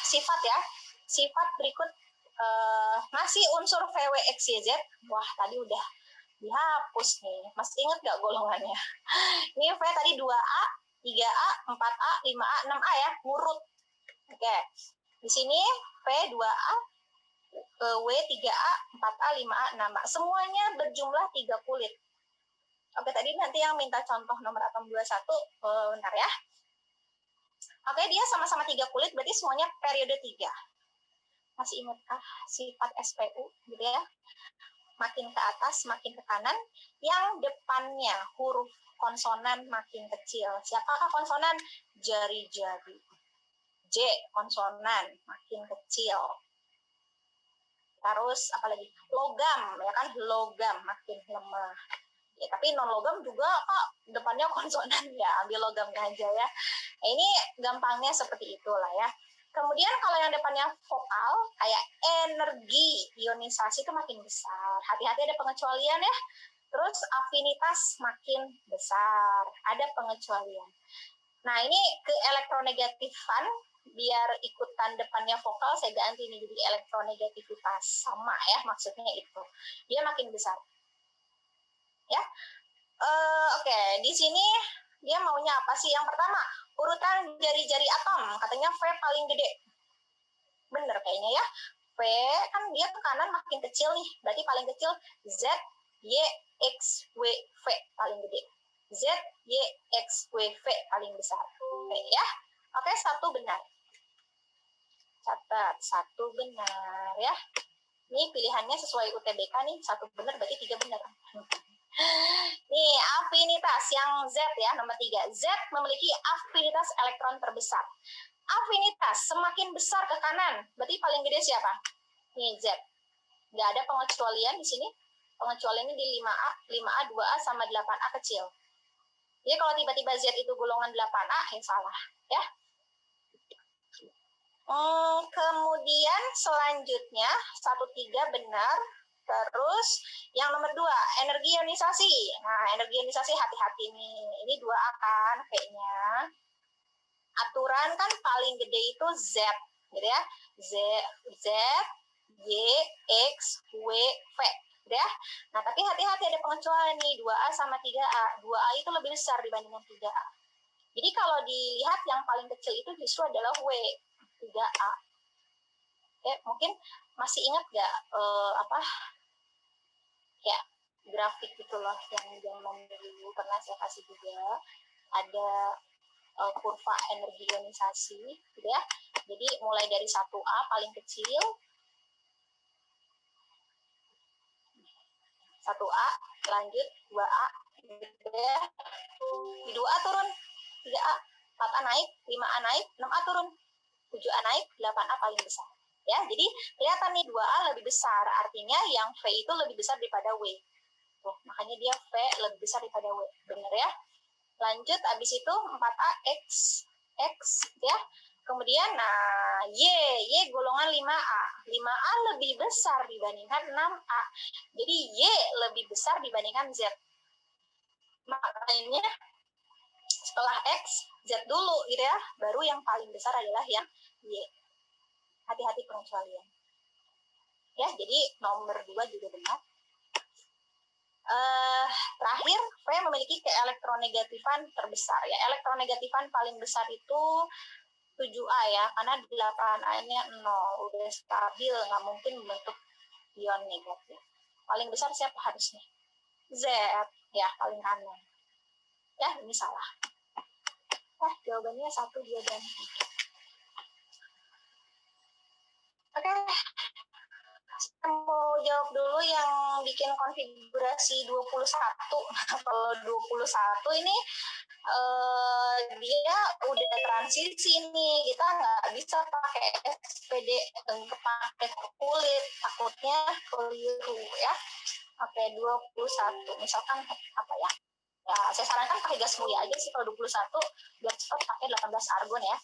Sifat ya. Sifat berikut masih unsur VWXYZ. Wah, tadi udah dihapus nih. Masih ingat nggak golongannya? Ini V tadi 2A, 3A, 4A, 5A, 6A ya, ngurut. Oke. Di sini P 2A, W 3A, 4A, 5A, 6A. Semuanya berjumlah 3 kulit. Oke, tadi nanti yang minta contoh nomor atom 21, bentar ya. Oke, dia sama-sama 3 kulit, berarti semuanya periode 3. Masih ingatkah sifat SPU gitu ya? Makin ke atas, makin ke kanan, yang depannya huruf konsonan makin kecil. Siapakah konsonan? Jari-jari. J konsonan makin kecil. Terus apalagi? Logam, ya kan? Logam makin lemah. Ya, tapi non logam juga Kak depannya konsonan ya, ambil logamnya aja ya. Nah, ini gampangnya seperti itulah ya. Kemudian kalau yang depannya vokal, kayak energi ionisasi itu makin besar. Hati-hati ada pengecualian ya. Terus afinitas makin besar, ada pengecualian. Nah ini ke elektronegatifan, biar ikutan depannya vokal saya ganti nih jadi elektronegativitas. Sama ya maksudnya itu. Dia makin besar. Ya. Oke, di sini dia maunya apa sih? Yang pertama, urutan jari-jari atom. Katanya V paling gede. Bener kayaknya ya. V kan dia ke kanan makin kecil nih. Berarti paling kecil Z, Y, X, W, V paling gede. Z, Y, X, W, V paling besar. Oke ya. Oke, satu benar. Catat, satu benar ya. Ini pilihannya sesuai UTBK nih. Satu benar berarti 3 benar. Nih, afinitas yang Z ya, nomor 3. Z memiliki afinitas elektron terbesar. Afinitas semakin besar ke kanan, berarti paling gede siapa? Nih, Z. Nggak ada pengecualian di sini. Pengecualiannya di 5A, 5A, 2A, sama 8A kecil. Jadi kalau tiba-tiba Z itu golongan 8A, ya salah. Ya. Kemudian selanjutnya, 1-3 benar. Terus yang nomor 2, energi ionisasi. Nah, energi ionisasi hati-hati nih. Ini 2A kan V-nya. Aturan kan paling gede itu Z, gitu ya. Z, Y, X, W, V, gitu ya. Nah, tapi hati-hati ada pengecualian nih, 2A sama 3A. 2A itu lebih besar dibandingkan 3A. Jadi kalau dilihat yang paling kecil itu justru adalah W, 3A. Mungkin masih ingat nggak ya grafik gitu loh yang zaman dulu pernah saya kasih juga, ada kurva energi ionisasi gitu ya. Jadi mulai dari 1A paling kecil, 1A lanjut 2A gitu ya. Di 2A turun 3A, 4A naik, 5A naik, 6A turun, 7A naik, 8A paling besar. Ya, jadi kelihatan nih 2A lebih besar, artinya yang V itu lebih besar daripada W. Tuh, makanya dia V lebih besar daripada W. Benar ya? Lanjut, abis itu 4A X ya. Kemudian, nah, Y golongan 5A. 5A lebih besar dibandingkan 6A. Jadi, Y lebih besar dibandingkan Z. Makanya, setelah X, Z dulu gitu ya. Baru yang paling besar adalah yang Y. Hati-hati pengecualian. Ya, jadi nomor 2 juga benar. Terakhir, V memiliki keelektronegatifan terbesar ya. Elektronegatifan paling besar itu 7A ya, karena 8A-nya 0, udah stabil, nggak mungkin membentuk ion negatif. Paling besar siapa harusnya? Z ya, paling kanan. Ya, ini salah. Jawabannya 1, 2, dan 3. Oke. Saya mau jawab dulu yang bikin konfigurasi 21. Kalau 21 ini dia udah transisi nih, kita nggak bisa pakai SPD pakai kulit, takutnya keliru ya. Oke, 21 misalkan apa ya, saya sarankan pakai gas mulia aja sih kalau 21, biar cepat pakai 18 argon ya,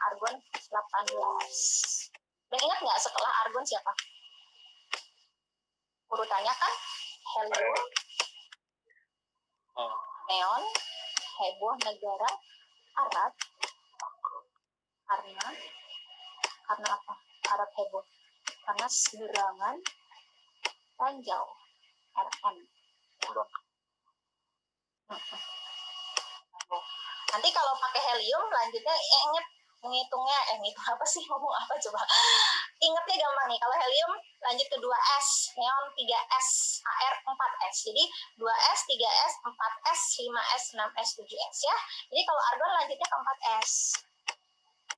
argon 18. Dan ingat nggak setelah argon siapa urutannya? Kan helium, neon, heboh, negara, Arab. Karena apa? Arab heboh. Karena serangan ranjau. RM. Nanti kalau pakai helium lanjutnya inget ngitung apa sih, ngomong apa coba. Ingetnya gampang nih, kalau helium lanjut ke 2S, neon 3S, AR 4S. Jadi 2S, 3S, 4S, 5S, 6S, 7S ya. Jadi kalau argon lanjutnya ke 4S.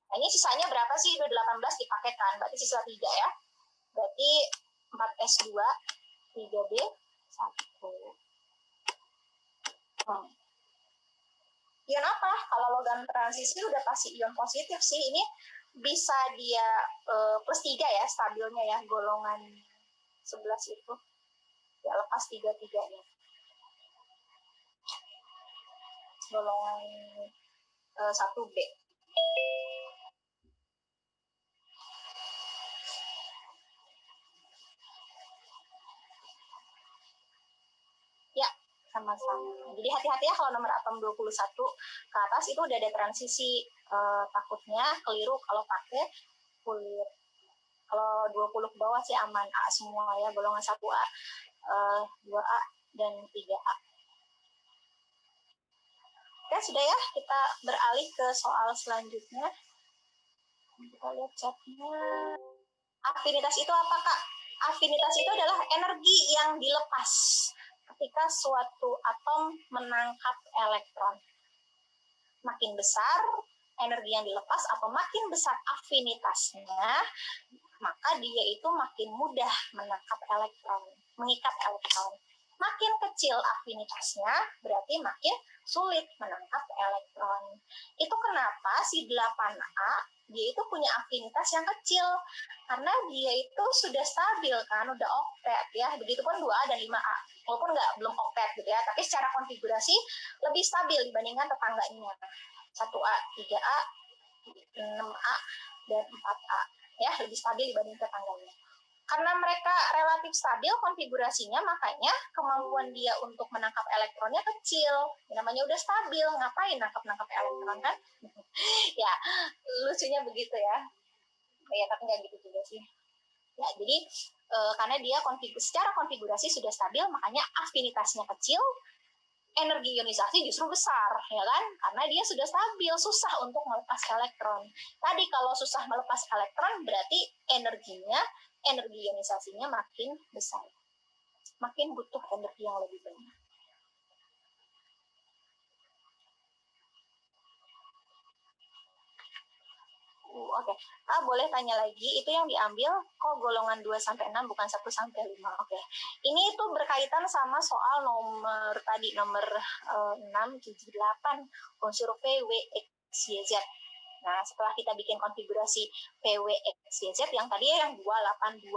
Nah, ini sisanya berapa sih? Udah 18 dipakai kan, berarti sisa 3 ya. Berarti 4S2, 3B, 1. Ion apa? Kalau logam transisi udah pasti ion positif sih. Ini bisa dia plus 3 ya stabilnya ya, golongan 11 itu. Ya lepas 3-3-nya. Golongan 1B. Ya, sama-sama. Jadi hati-hati ya kalau nomor atom 21 ke atas itu udah ada transisi. Takutnya keliru kalau pakai kulit. Kalau 20 ke bawah sih aman, A semua ya, golongan 1A, 2A, dan 3A. Oke, sudah ya, kita beralih ke soal selanjutnya. Kita lihat chatnya. Afinitas itu apa, Kak? Afinitas itu adalah energi yang dilepas ketika suatu atom menangkap elektron. Makin besar energi yang dilepas atau makin besar afinitasnya, maka dia itu makin mudah menangkap elektron, mengikat elektron. Makin kecil afinitasnya, berarti makin sulit menangkap elektron. Itu kenapa si 8A dia itu punya afinitas yang kecil, karena dia itu sudah stabil kan, udah oktet ya. Begitupun 2A dan 5A, walaupun belum oktet gitu ya, tapi secara konfigurasi lebih stabil dibandingkan tetangganya. 1A, 3A, 6A, dan 4A ya, lebih stabil dibanding tetangganya. Karena mereka relatif stabil konfigurasinya, makanya kemampuan dia untuk menangkap elektronnya kecil. Namanya udah stabil, ngapain nangkap elektron kan? Ya, lucunya begitu ya. Ya, tapi nggak gitu juga sih. Ya, jadi karena dia secara konfigurasi sudah stabil, makanya afinitasnya kecil, energi ionisasi justru besar, ya kan? Karena dia sudah stabil, susah untuk melepas elektron. Tadi kalau susah melepas elektron, berarti energi ionisasinya makin besar. Makin butuh energi yang lebih banyak. Oke. Boleh tanya lagi, itu yang diambil kok golongan 2-6 bukan 1-5. Oke. Ini itu berkaitan sama soal nomor tadi, nomor 6, 7, 8, unsur V, W, X, Y, Z. Nah, setelah kita bikin konfigurasi PW, X, Y, Z, yang tadi yang 282,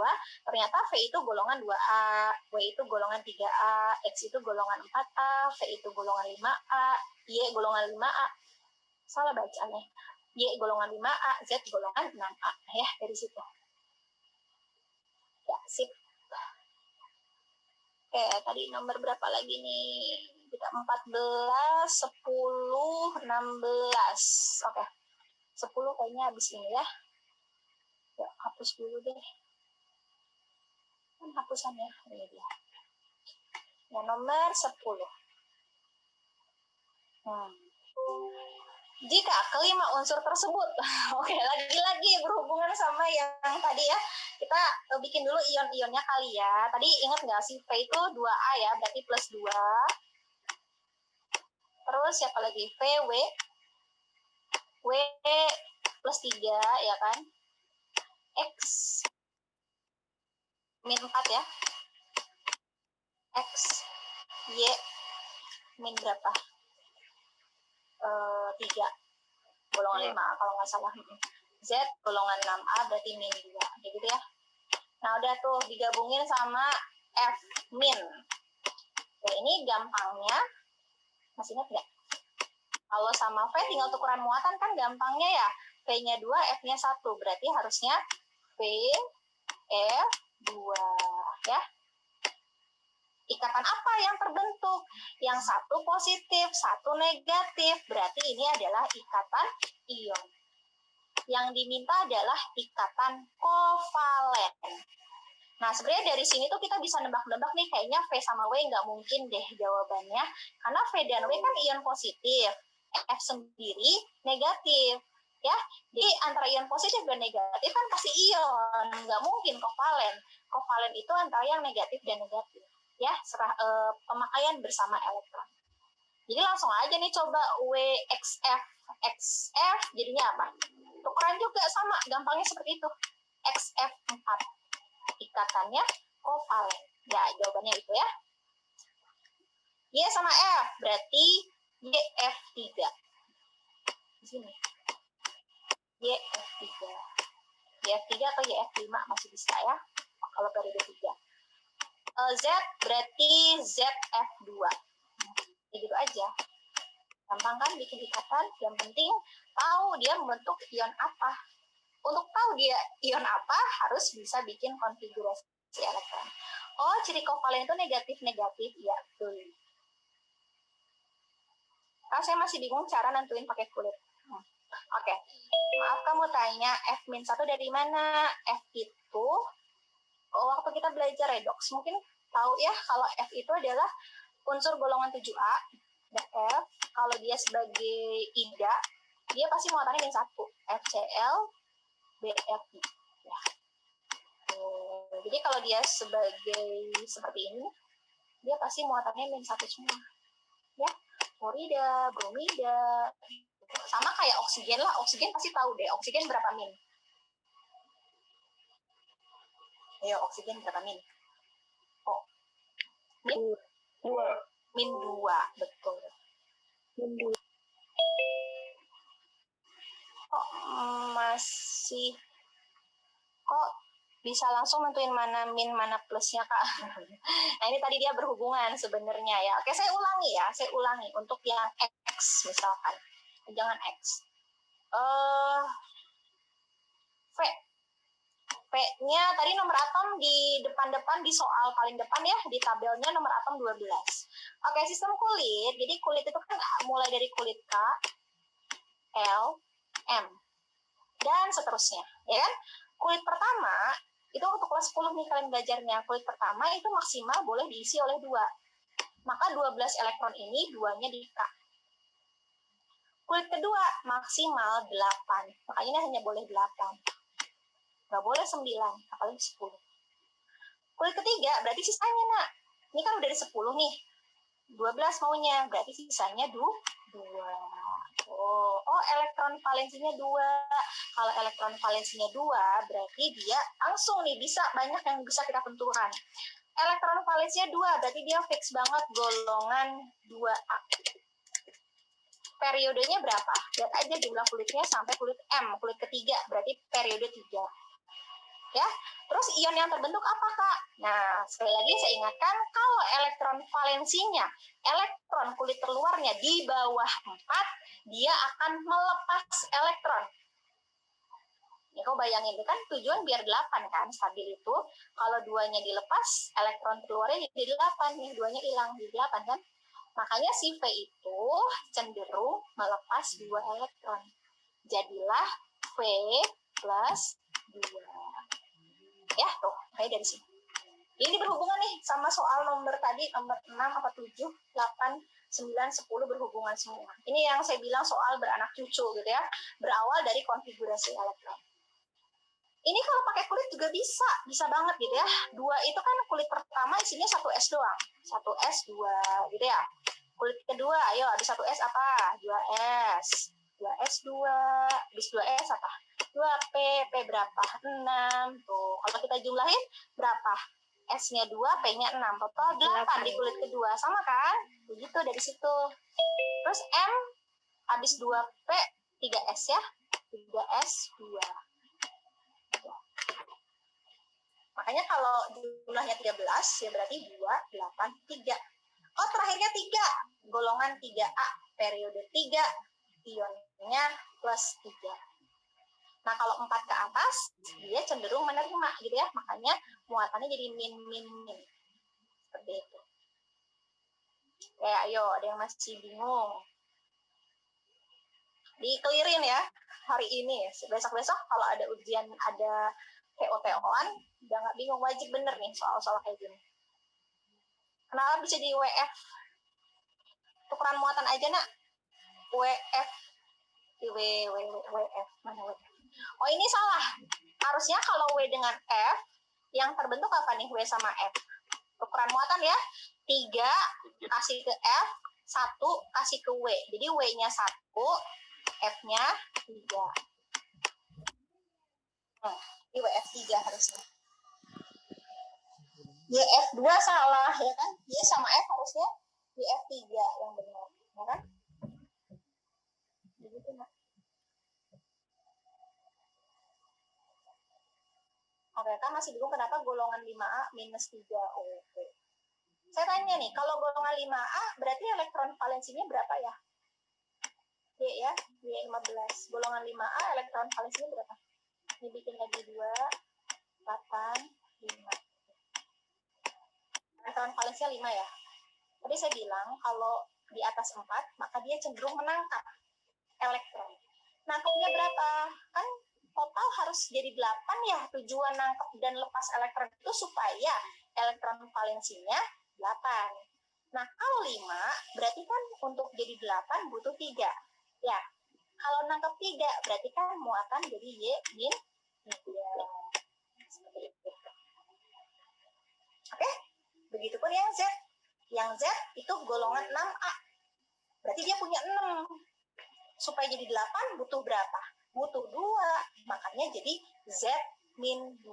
ternyata V itu golongan 2A, W itu golongan 3A, X itu golongan 4A, V itu golongan 5A, Y golongan 5A. Salah bacanya. Y golongan 5A, Z golongan 6A. Ya, dari situ. Ya, sip. Oke, tadi nomor berapa lagi nih? Kita 14, 10, 16. Oke. 10 kayaknya habis ini ya. Ya, hapus dulu deh. Kan hapusannya. Ini dia. Ya, nomor 10. Jika kelima unsur tersebut, oke, lagi-lagi berhubungan sama yang tadi ya, kita bikin dulu ion-ionnya kali ya. Tadi ingat nggak sih, V itu 2A ya, berarti plus 2. Terus siapa lagi? W plus 3 ya kan. X min 4 ya. X, Y min berapa? 3. Golongan 5 kalau nggak salah. Z golongan 6A berarti min 2. Kayak gitu ya. Nah, udah tuh digabungin sama F min. Oke, ini gampangnya. Masih ingat nggak? Kalau sama V tinggal tukeran muatan kan gampangnya ya. V-nya 2, F-nya 1. Berarti harusnya V, F, 2. Ya. Ikatan apa yang terbentuk? Yang satu positif, satu negatif. Berarti ini adalah ikatan ion. Yang diminta adalah ikatan kovalen. Nah, sebenarnya dari sini tuh kita bisa nebak-nebak nih, kayaknya V sama W nggak mungkin deh jawabannya. Karena V dan W kan ion positif. F sendiri negatif. Ya, jadi antara ion positif dan negatif kan pasti ion, nggak mungkin kovalen. Kovalen itu antara yang negatif dan negatif. Ya, pemakaian bersama elektron. Jadi langsung aja nih coba WXF, XF jadinya apa? Tukeran juga sama, gampangnya seperti itu. XF4. Ikatannya kovalen. Ya, jawabannya itu ya. Y sama F, berarti YF3. Di sini. YF3. YF3 atau YF5 masih bisa ya, kalau periode 3. Z berarti ZF2. Gitu aja. Gampang kan bikin ikatan? Yang penting tahu dia membentuk ion apa. Untuk tahu dia ion apa, harus bisa bikin konfigurasi elektron. Oh, ciri kovalen itu negatif-negatif. Ya, betul. Nah, saya masih bingung cara nentuin pakai kulit. Oke. Maaf, kamu tanya F-1 dari mana? F itu, waktu kita belajar redox, mungkin tahu ya, kalau F itu adalah unsur golongan 7A. Dan F, kalau dia sebagai ida, dia pasti muatannya min 1. FCl, BRI. Ya. Jadi kalau dia sebagai seperti ini, dia pasti muatannya min 1 semua. Ya, fluorida, bromida, sama kayak oksigen lah. Oksigen pasti tahu deh, oksigen berapa min? Ayo, oksigen berapa min? Oh, min 2. Min 2, betul. Min 2. Kok masih, kok bisa langsung nentuin mana min, mana plusnya, Kak? Nah, ini tadi dia berhubungan sebenarnya ya. Oke, saya ulangi untuk yang X misalkan. Jangan X. V. V-nya tadi nomor atom di depan-depan, di soal paling depan ya, di tabelnya nomor atom 12. Oke, sistem kulit. Jadi kulit itu kan mulai dari kulit K, L, M, dan seterusnya. Ya kan? Kulit pertama, itu untuk kelas 10 nih kalian belajarnya. Kulit pertama itu maksimal boleh diisi oleh 2. Maka 12 elektron ini 2-nya di K. Kulit kedua maksimal 8. Makanya hanya boleh 8. Nggak boleh 9, apalagi 10. Kulit ketiga berarti sisanya, nak. Ini kan udah ada 10 nih. 12 maunya, berarti sisanya 2. Oh, elektron valensinya 2. Kalau elektron valensinya 2, berarti dia langsung nih bisa banyak yang bisa kita tentukan. Elektron valensinya 2, berarti dia fix banget golongan 2A. Periodenya berapa? Lihat aja jumlah kulitnya sampai kulit M, kulit ketiga, berarti periode 3. Ya, terus ion yang terbentuk apa, Kak? Nah, sekali lagi saya ingatkan, kalau elektron valensinya, elektron kulit terluarnya di bawah 4, dia akan melepas elektron. Ya, kau bayangin, itu kan tujuan biar 8 kan, stabil itu. Kalau 2-nya dilepas, elektron keluarnya jadi 8, nih 2-nya hilang, jadi 8 kan. Makanya si V itu cenderung melepas 2 elektron. Jadilah V plus 2. Ya, tuh, kayak dari sini. Ini berhubungan nih sama soal nomor tadi, nomor 6, 7, 8, 9, 10 berhubungan semua. Ini yang saya bilang soal beranak cucu gitu ya. Berawal dari konfigurasi elektron. Ini kalau pakai kulit juga bisa banget gitu ya. 2 itu kan kulit pertama isinya 1S doang. 1S, 2 gitu ya. Kulit kedua, ayo habis 1S apa? 2S. 2S, 2. Habis 2S apa? 2P, P berapa? 6. Tuh, kalau kita jumlahin berapa? S-nya 2, P-nya 6. Total 8 di kulit kedua. Sama kan? Begitu dari situ. Terus M, habis 2P, 3S ya. 3S, 2. Makanya kalau jumlahnya 13, ya berarti 2, 8, 3. Oh, terakhirnya 3. Golongan 3A, periode 3, ionnya plus 3. Nah, kalau 4 ke atas, dia cenderung menerima gitu ya. Makanya muatannya jadi min. Seperti itu. Ayo, ada yang masih bingung? Dikelirin ya hari ini. Besok-besok kalau ada ujian, ada TO-TO-an, udah nggak bingung, wajib bener nih soal-soal kayak gini. Kenapa bisa di WF? Tukeran muatan aja, nak. WF. WF. Mana W? Oh, ini salah. Harusnya kalau W dengan F, yang terbentuk apa nih W sama F? Ukuran muatan ya. 3 kasih ke F, 1 kasih ke W. Jadi W-nya 1, F-nya 3. Di WF3 harusnya. YF2 salah, ya kan? Y sama F harusnya YF3 yang benar, ya kan? Begitu, Nak. Oke, kan masih bingung kenapa golongan 5A minus 3. Oke. Saya tanya nih, kalau golongan 5A berarti elektron valensinya berapa ya? Y ya, Y15. Golongan 5A elektron valensinya berapa? Ini bikin lagi 2, 8, 5. Elektron valensinya 5 ya. Tadi saya bilang kalau di atas 4, maka dia cenderung menangkap elektron. Nangkapnya berapa? Kan total harus jadi 8 ya. Tujuan nangkap dan lepas elektron itu supaya elektron valensinya 8. Nah, kalau 5, berarti kan untuk jadi 8 butuh 3. Ya, kalau nangkap 3, berarti kan muatan jadi Y min 3. Seperti itu. Oke? Begitupun yang Z. Yang Z itu golongan 6A. Berarti dia punya 6. Supaya jadi 8 butuh berapa? Butuh 2. Makanya jadi Z min 2.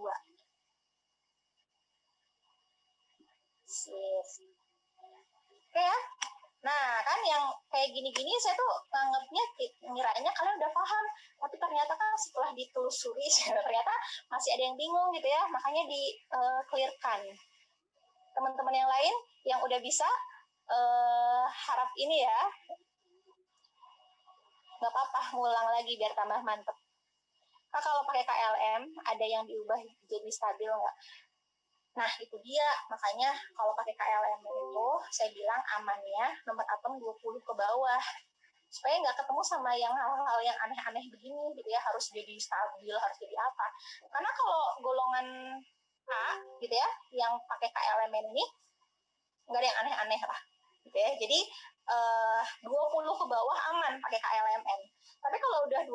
Oke ya? Nah, kan yang kayak gini-gini saya tuh ngiranya kalian udah paham. Tapi ternyata kan setelah ditelusuri, ternyata masih ada yang bingung gitu ya. Makanya di-clearkan. Teman-teman yang lain yang udah bisa, harap ini ya, nggak apa-apa ngulang lagi biar tambah mantep. Nah, kalau pakai KLM ada yang diubah jadi stabil nggak? Nah, itu dia. Makanya kalau pakai KLM itu saya bilang amannya nomor atom 20 ke bawah. Supaya nggak ketemu sama yang hal-hal yang aneh-aneh begini gitu ya, harus jadi stabil, harus jadi apa. Karena kalau golongan A gitu ya, yang pakai KLM ini nggak ada yang aneh-aneh lah gitu ya. Jadi 20 ke bawah aman pakai KLMN. Tapi kalau udah 21,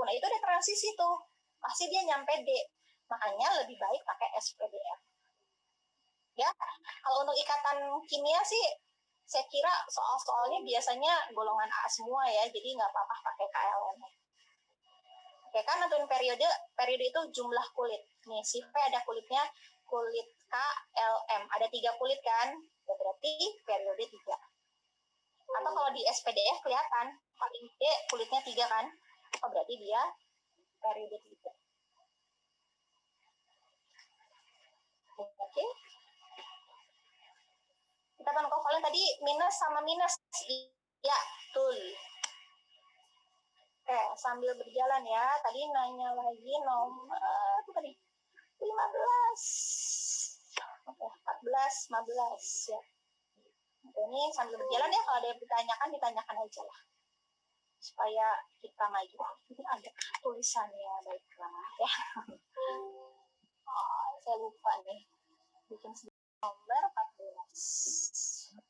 nah itu ada transisi tuh. Pasti dia nyampe D. Makanya lebih baik pakai SPDF. Ya, kalau untuk ikatan kimia sih saya kira soal-soalnya biasanya golongan A semua ya. Jadi nggak apa-apa pakai KLM. Oke, kan nentuin periode itu jumlah kulit. Nih, si P ada kulitnya, kulit KLM. Ada 3 kulit kan? Ya, berarti periode 3. Atau kalau di SPDF kelihatan, paling D kulitnya 3 kan? Oh, berarti dia periode 3. Oke. Ikatan kovalen tadi minus sama minus. Ya, betul. Oke, sambil berjalan ya. Tadi nanya lagi nomor apa tadi? 15. Oke, 14, 15 ya. Ini sambil berjalan ya, kalau ada yang ditanyakan aja lah. Supaya kita maju. Ini ada tulisannya, baiklah ya. Oh, saya lupa nih. Bikin nomor 14.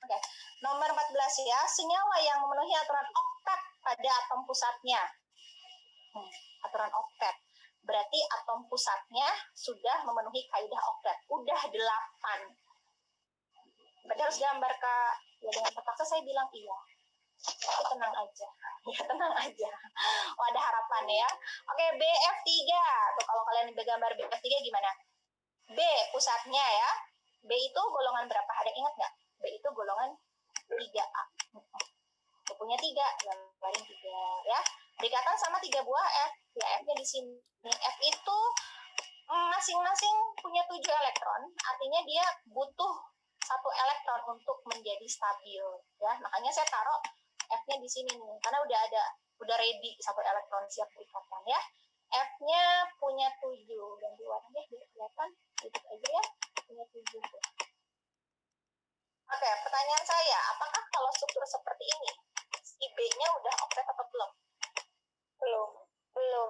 Oke, nomor 14 ya. Senyawa yang memenuhi aturan oktet pada atom pusatnya. Aturan oktet. Berarti atom pusatnya sudah memenuhi kaidah oktet. Udah 8. Berarti harus gambar, Kak. Ya, dengan terpaksa saya bilang iya. Tapi tenang aja. Ya, tenang aja. Oh, ada harapan ya. Oke, BF3. Tuh, kalau kalian gambar BF3 gimana? B pusatnya ya. B itu golongan berapa? Ada yang ingat nggak? B itu golongan 3A. Itu punya 3. Gambarin 3 ya. Berikatan sama 3 buah F. Ya, F-nya di sini. F itu masing-masing punya 7 elektron. Artinya dia butuh 1 elektron untuk menjadi stabil ya. Makanya saya taruh F-nya di sini nih, karena udah ready 1 elektron siap berikatan ya. F-nya punya 7. Ganti warnanya biar kelihatan. Tutup aja ya. Punya 7 tuh. Oke, pertanyaan saya, apakah kalau struktur seperti ini si B-nya udah oktet atau belum? Belum.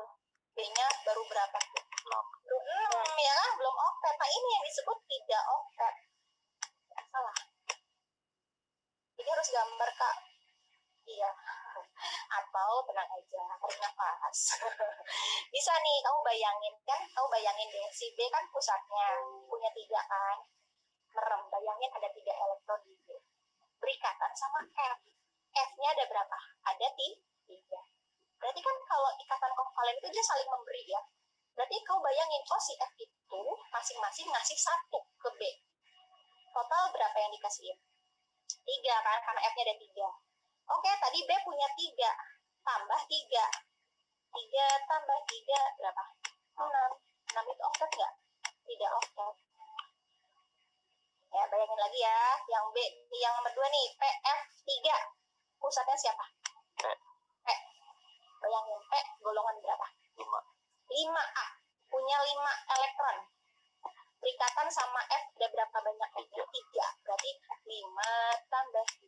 B-nya baru berapa tuh? Belum 6 ya kan? Belum oktet. Nah, ini yang disebut tidak oktet. Salah. Jadi harus gambar, Kak. Iya. Atau tenang aja, tarik nafas. Bisa nih, kamu bayangin deh, si B kan pusatnya, punya 3 kan, merem, bayangin ada 3 elektron di B. Berikatan sama F. F-nya ada berapa? Ada 3. Berarti kan kalau ikatan kovalen itu dia saling memberi ya. Berarti kau bayangin, si F itu masing-masing ngasih 1 ke B. Total berapa yang dikasihin? 3 kan, karena F-nya ada 3. Oke, tadi B punya 3, tambah 3. 3 tambah 3 berapa? 6. 6 itu oktet nggak? Tidak oktet. Ya, bayangin lagi ya. Yang B, yang nomor 2 nih, PF3. Pusatnya siapa? P. Bayangin, P golongan berapa? 5. 5A. Punya 5 elektron. Berikatan sama F ada berapa banyak? 3. Berarti 5 tambah 3.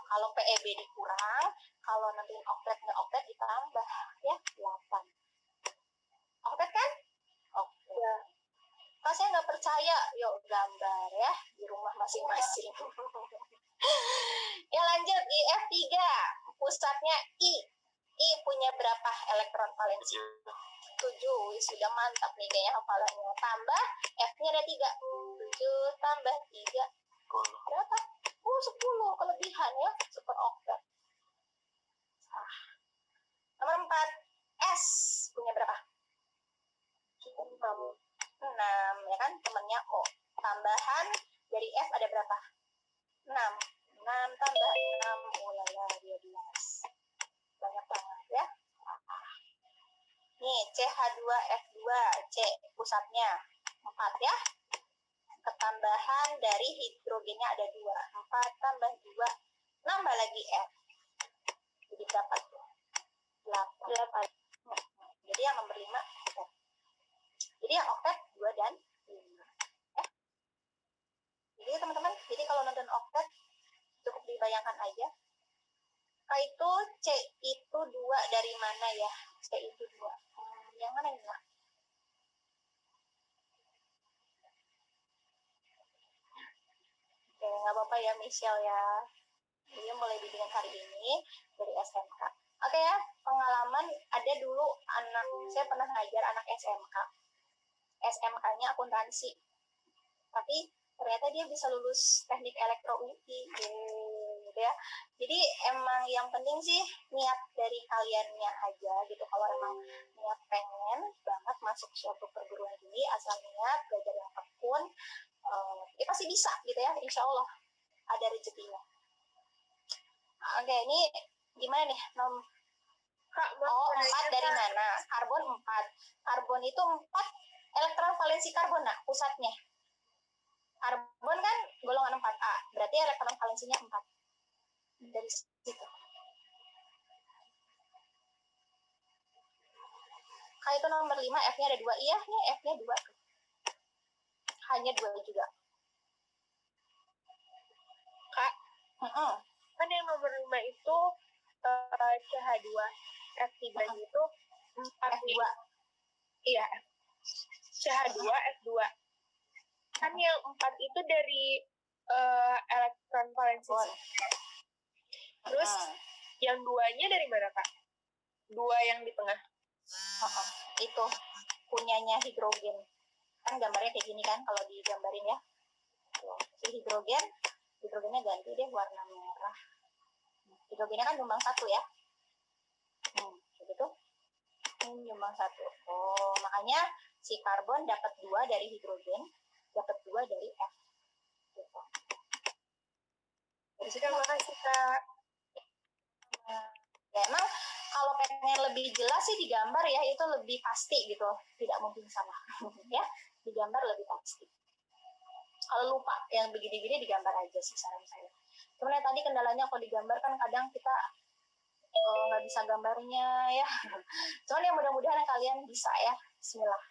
Kalau PEB dikurang, kalau nanti oktet nggak oktet ditambah ya 8. Oktet kan? Oke. Ya. Kalau saya nggak percaya, yuk gambar ya di rumah masing-masing. Ya lanjut, IF3. Pusatnya I. I punya berapa elektron valensi? 7. Sudah mantap nih kayaknya hafalannya. Tambah F-nya ada 3. 7 tambah 3. Berapa? 10 kelebihan ya, super oktet. Nomor 4. S punya berapa? 6 ya kan, temennya O. Tambahan dari F ada berapa? 6. 6 tambah 6, ulala 12. Banyak banget ya. Nih, CH2F2, C pusatnya 4 ya. Ketambahan dari hidrogennya ada 2. 4 tambah 2, nambah lagi F. Jadi berapa tuh? 8. Jadi yang nomor 5 F. Jadi yang oktet 2 dan 5. Jadi teman-teman, jadi kalau nonton oktet cukup dibayangkan aja. Itu C itu 2 dari mana ya? C itu 2. Yang mana ini? Oke, nggak apa-apa ya Michelle ya. Dia mulai bimbingan hari ini dari SMK. Oke ya, pengalaman ada dulu saya pernah ngajar anak SMK. SMK-nya akuntansi. Tapi ternyata dia bisa lulus teknik elektro UI gitu ya. Jadi emang yang penting sih niat dari kaliannya aja gitu. Kalau emang niat pengen banget masuk suatu perguruan tinggi, asal niat belajar yang tekun, ya pasti bisa gitu ya, insya Allah ada rezekinya. Oke, ini gimana nih? Kak, 4 dari mana? Karbon 4. Karbon itu 4 elektron valensi karbon, nah pusatnya. Karbon kan golongan 4A, berarti elektron valensinya 4. Dari situ. Kalau itu nomor 5, F-nya ada 2. Iya, nih F-nya 2. Hanya 2 juga. Kak, kan yang nomor 5 itu CH2 F3 itu 4 F2. Iya. CH2 F2. Kan yang 4 itu dari elektron valensi. Terus yang 2-nya dari mana, Kak? 2 yang di tengah. Itu punyanya hidrogen. Kan gambarnya kayak gini kan kalau digambarin ya. Si hidrogennya ganti deh warna merah. Hidrogennya kan nyumbang 1 ya. Begitu. Nyumbang 1. Oh, makanya si karbon dapat 2 dari hidrogen, dapat 2 dari F. Gitu. Terima kasih, Kak. Ya, emang kalau pengen lebih jelas sih digambar ya, itu lebih pasti gitu. Tidak mungkin salah. Ya, digambar lebih pasti. Kalau lupa yang begini-begini digambar aja sih saran saya. Sebenarnya tadi kendalanya kalau digambar kan kadang kita nggak bisa gambarnya ya. Cuman ya mudah-mudahan kalian bisa ya. Bismillah.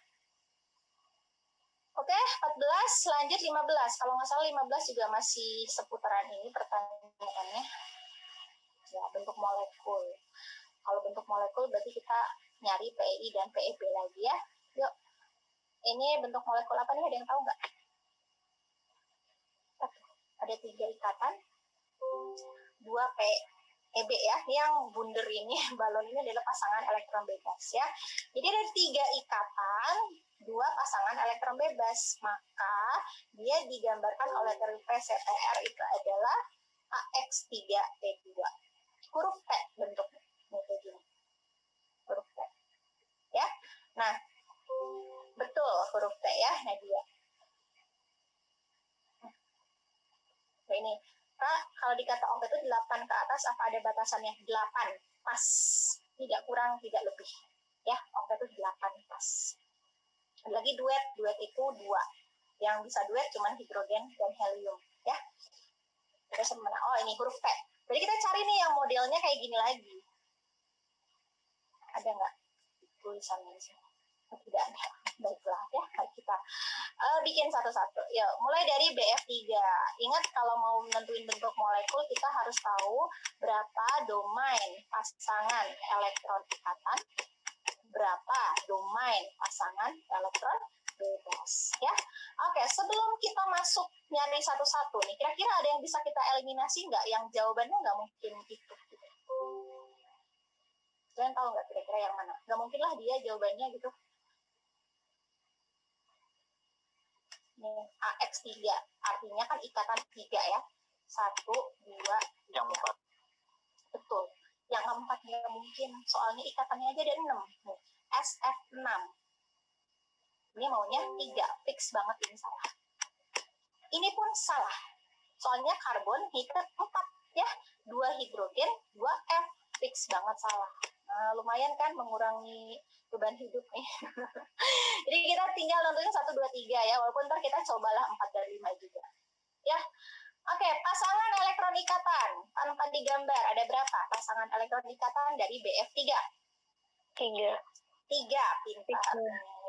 Oke, 14, lanjut 15. Kalau nggak salah 15 juga masih seputaran ini pertanyaannya. Ya, bentuk molekul. Kalau bentuk molekul berarti kita nyari PEI dan PEB lagi ya. Yuk, ini bentuk molekul apa nih? Ada yang tahu nggak? Ada 3 ikatan. dua PEB ya. Ini yang bunder ini, balon ini adalah pasangan elektron bebas ya. Jadi ada 3 ikatan, 2 pasangan elektron bebas. Maka dia digambarkan oleh teori CPR itu adalah AX3P2. Huruf P bentuknya. Kayak gini. Huruf P. Ya. Nah, betul huruf T ya, Nadia. Nah ini, Kak, kalau dikata oktet itu 8 ke atas, apa ada batasannya? 8, pas. Tidak kurang, tidak lebih. Ya, oktet itu 8, pas. Ada lagi duet itu 2. Yang bisa duet cuma hidrogen dan helium. Ya. Terus mana? Oh, ini huruf P. Jadi kita cari nih yang modelnya kayak gini lagi. Ada nggak tulisannya di sini? Tidak ada. Baiklah ya, kita bikin satu-satu. Ya, mulai dari BF3. Ingat kalau mau menentuin bentuk molekul kita harus tahu berapa domain pasangan elektron ikatan, berapa domain pasangan elektron bebas ya. Oke, sebelum kita masuk nyari satu-satu nih, kira-kira ada yang bisa kita eliminasi nggak? Yang jawabannya nggak mungkin itu. Kalian tahu nggak kira-kira yang mana? Nggak mungkin lah dia jawabannya gitu. Nih, AX3 artinya kan ikatan 3 ya. 1, 2, Yang 4. betul. Yang 4 nggak mungkin, soalnya ikatannya aja ada 6. Nih, SF6. Ini maunya 3, fix banget ini salah. Ini pun salah, soalnya karbon ngikat 4 ya. 2 hidrogen, 2 F, fix banget salah. Nah, lumayan kan mengurangi beban hidup nih. Jadi kita tinggal nentuin 1, 2, 3 ya, walaupun ntar kita cobalah 4 dan 5 juga. Ya. Oke, pasangan elektron ikatan tanpa digambar ada berapa? Pasangan elektron ikatan dari BF3? 3, pintar.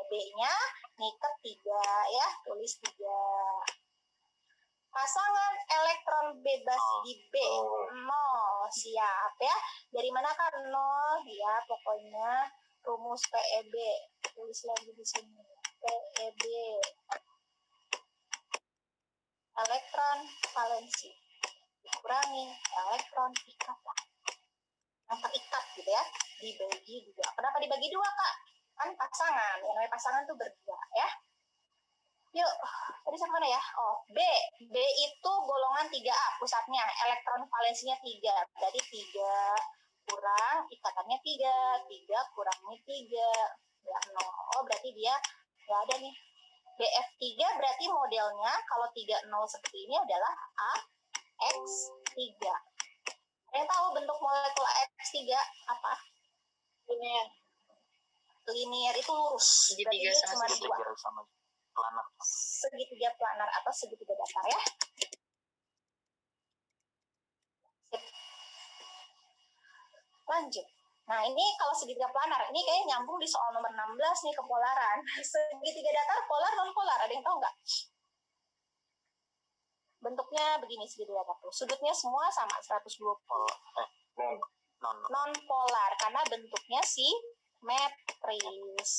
B-nya ngikat 3 ya, tulis 3. Pasangan elektron bebas di B 0, siap ya. Dari mana kan 0? Ya, pokoknya rumus PEB. Tulis lagi di sini. PEB. Elektron valensi dikurangi elektron ikatan. Yang terikat gitu ya. Dibagi 2. Kenapa dibagi 2, Kak? Kan pasangan. Yang namanya pasangan tuh berdua ya. Yuk, tadi sampai mana ya? Oh, B. B itu golongan 3A, pusatnya. Elektron valensinya 3. Berarti 3 kurang, ikatannya 3. 3 kurangi 3. Ya, 0. Oh, berarti dia nggak ada nih. BF3 berarti modelnya, kalau 3, 0 seperti ini adalah AX3. Ada yang tahu bentuk molekul AX3 apa? Linier itu lurus. Berarti dia cuma 2. Planar. Segitiga planar atau segitiga datar ya. Sip. Lanjut. Nah, ini kalau segitiga planar, ini kayak nyambung di soal nomor 16 nih, kepolaran. Segitiga datar, polar, non polar, ada yang tahu nggak? Bentuknya begini segitiga datar tuh. Sudutnya semua sama 120. Non polar karena bentuknya simetris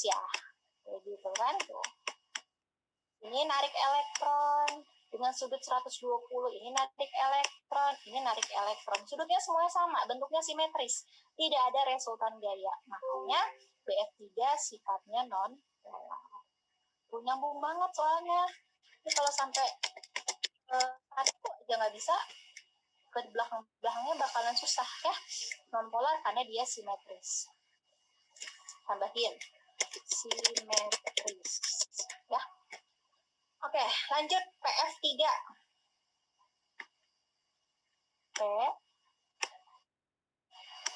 ya. Kayak gitu kan tuh. Ini narik elektron dengan sudut 120, ini narik elektron, ini narik elektron. Sudutnya semuanya sama, bentuknya simetris. Tidak ada resultan gaya. Makanya BF3 sifatnya non-polar. Nyambung banget soalnya. Ini kalau sampai satu aja nggak bisa, ke belakangnya bakalan susah ya. Non-polar karena dia simetris. Tambahin. Simetris. Ya. Oke, lanjut PF3.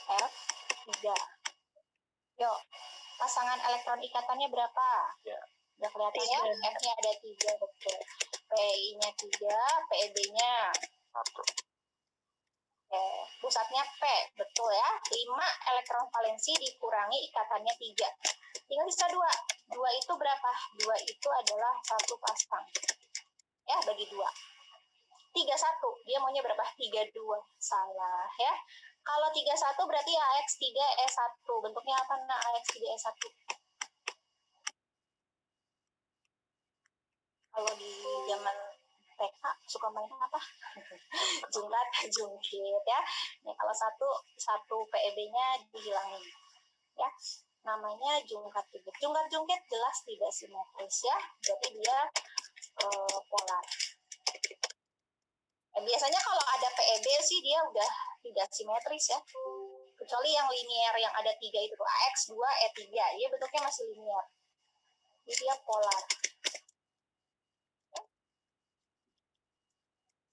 PF3. Yuk, pasangan elektron ikatannya berapa? Ya. Udah kelihatan ya? F-nya ada 3, betul. PI-nya 3, PEB-nya 1. Pusatnya P, betul ya. 5 elektron valensi dikurangi ikatannya 3. Tinggal sisa 2. 2 itu berapa? 2 itu adalah 1 pasang. Ya, bagi 2. 31. Dia maunya berapa? 32. Salah ya. Kalau 31 berarti AX3E1. Bentuknya apa nah AX3E1? Kalau di zaman TK suka main apa? Jungkat, jungkit ya. Nih kalau satu PEB-nya dihilangin ya. Namanya jungkat jungkit. Jungkat jungkit jelas tidak simetris ya. Jadi dia polar. Biasanya kalau ada PEB sih dia udah tidak simetris ya. Kecuali yang linear yang ada 3 itu tuh AX2, E3. Dia bentuknya masih linear. Jadi dia polar.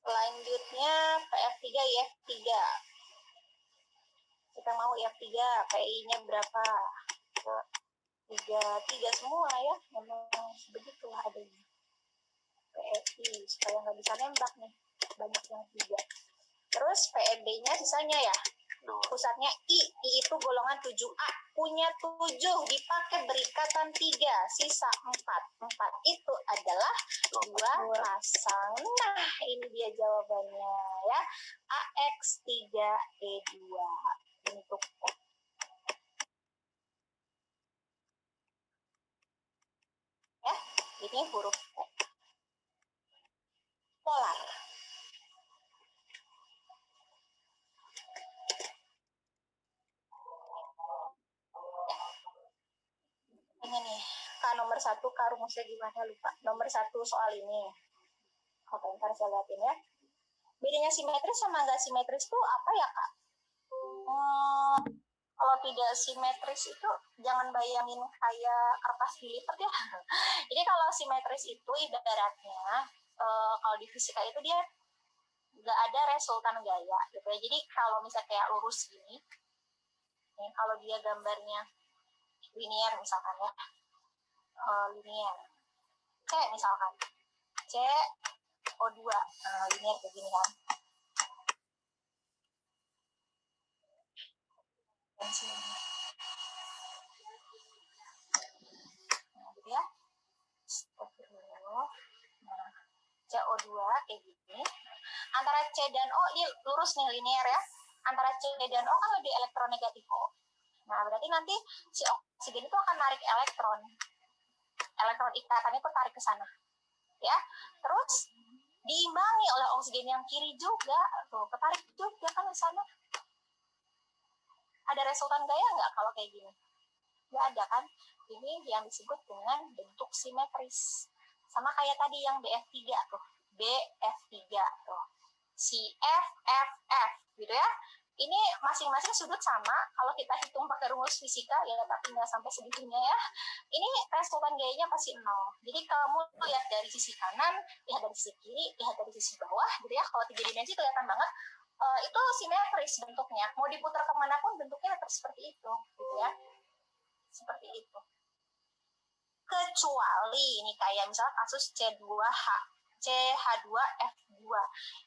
Selanjutnya PF3, IF3. Kita mau IF3, PI-nya berapa? 3 semua ya. Memang begitulah adanya. PFI, supaya nggak bisa nembak nih. Banyak yang 3. Terus PEB-nya sisanya ya. Pusatnya I itu golongan 7A. Punya 7, dipakai berikatan 3, sisa 4. 4 itu adalah 2 pasang. Nah, ini dia jawabannya ya. AX3E2 bentuk ya. Ini huruf E. Polar. Ini nih, Kak nomor 1, Kak rumusnya gimana lupa. Nomor 1 soal ini. Oke, ntar saya liatin ya. Bedanya simetris sama nggak simetris itu apa ya, Kak? Kalau tidak simetris itu jangan bayangin kayak kertas dilipat ya. Jadi kalau simetris itu ibaratnya kalau di fisika itu dia nggak ada resultan gaya gitu ya. Jadi kalau misalnya kayak lurus gini, nih, kalau dia gambarnya linear misalkan ya, linear. Kayak misalkan CO2, linear kayak gini kan. Nah, gitu ya. Nah, CO2 kayak gini. Antara C dan O dia lurus nih linear ya. Antara C dan O kan lebih elektronegatif O. Nah, berarti nanti si oksigen itu akan narik elektron. Elektron ikatannya itu tarik ke sana. Ya. Terus diimbangi oleh oksigen yang kiri juga. Tuh, ketarik juga kan ke sana. Ada resultan gaya nggak kalau kayak gini? Nggak ada kan? Ini yang disebut dengan bentuk simetris. Sama kayak tadi yang BF3 tuh. BF3 tuh. Si F, F, F gitu ya. Ini masing-masing sudut sama. Kalau kita hitung pakai rumus fisika ya, tapi nggak sampai segitunya ya. Ini resultan gayanya pasti 0. Jadi kamu lihat dari sisi kanan, lihat dari sisi kiri, lihat dari sisi bawah gitu ya. Kalau 3 dimensi kelihatan banget. Itu simetris bentuknya. Mau diputar kemanapun bentuknya tetap seperti itu gitu ya. Seperti itu. Kecuali ini kayak misalnya kasus C2H, CH2F2.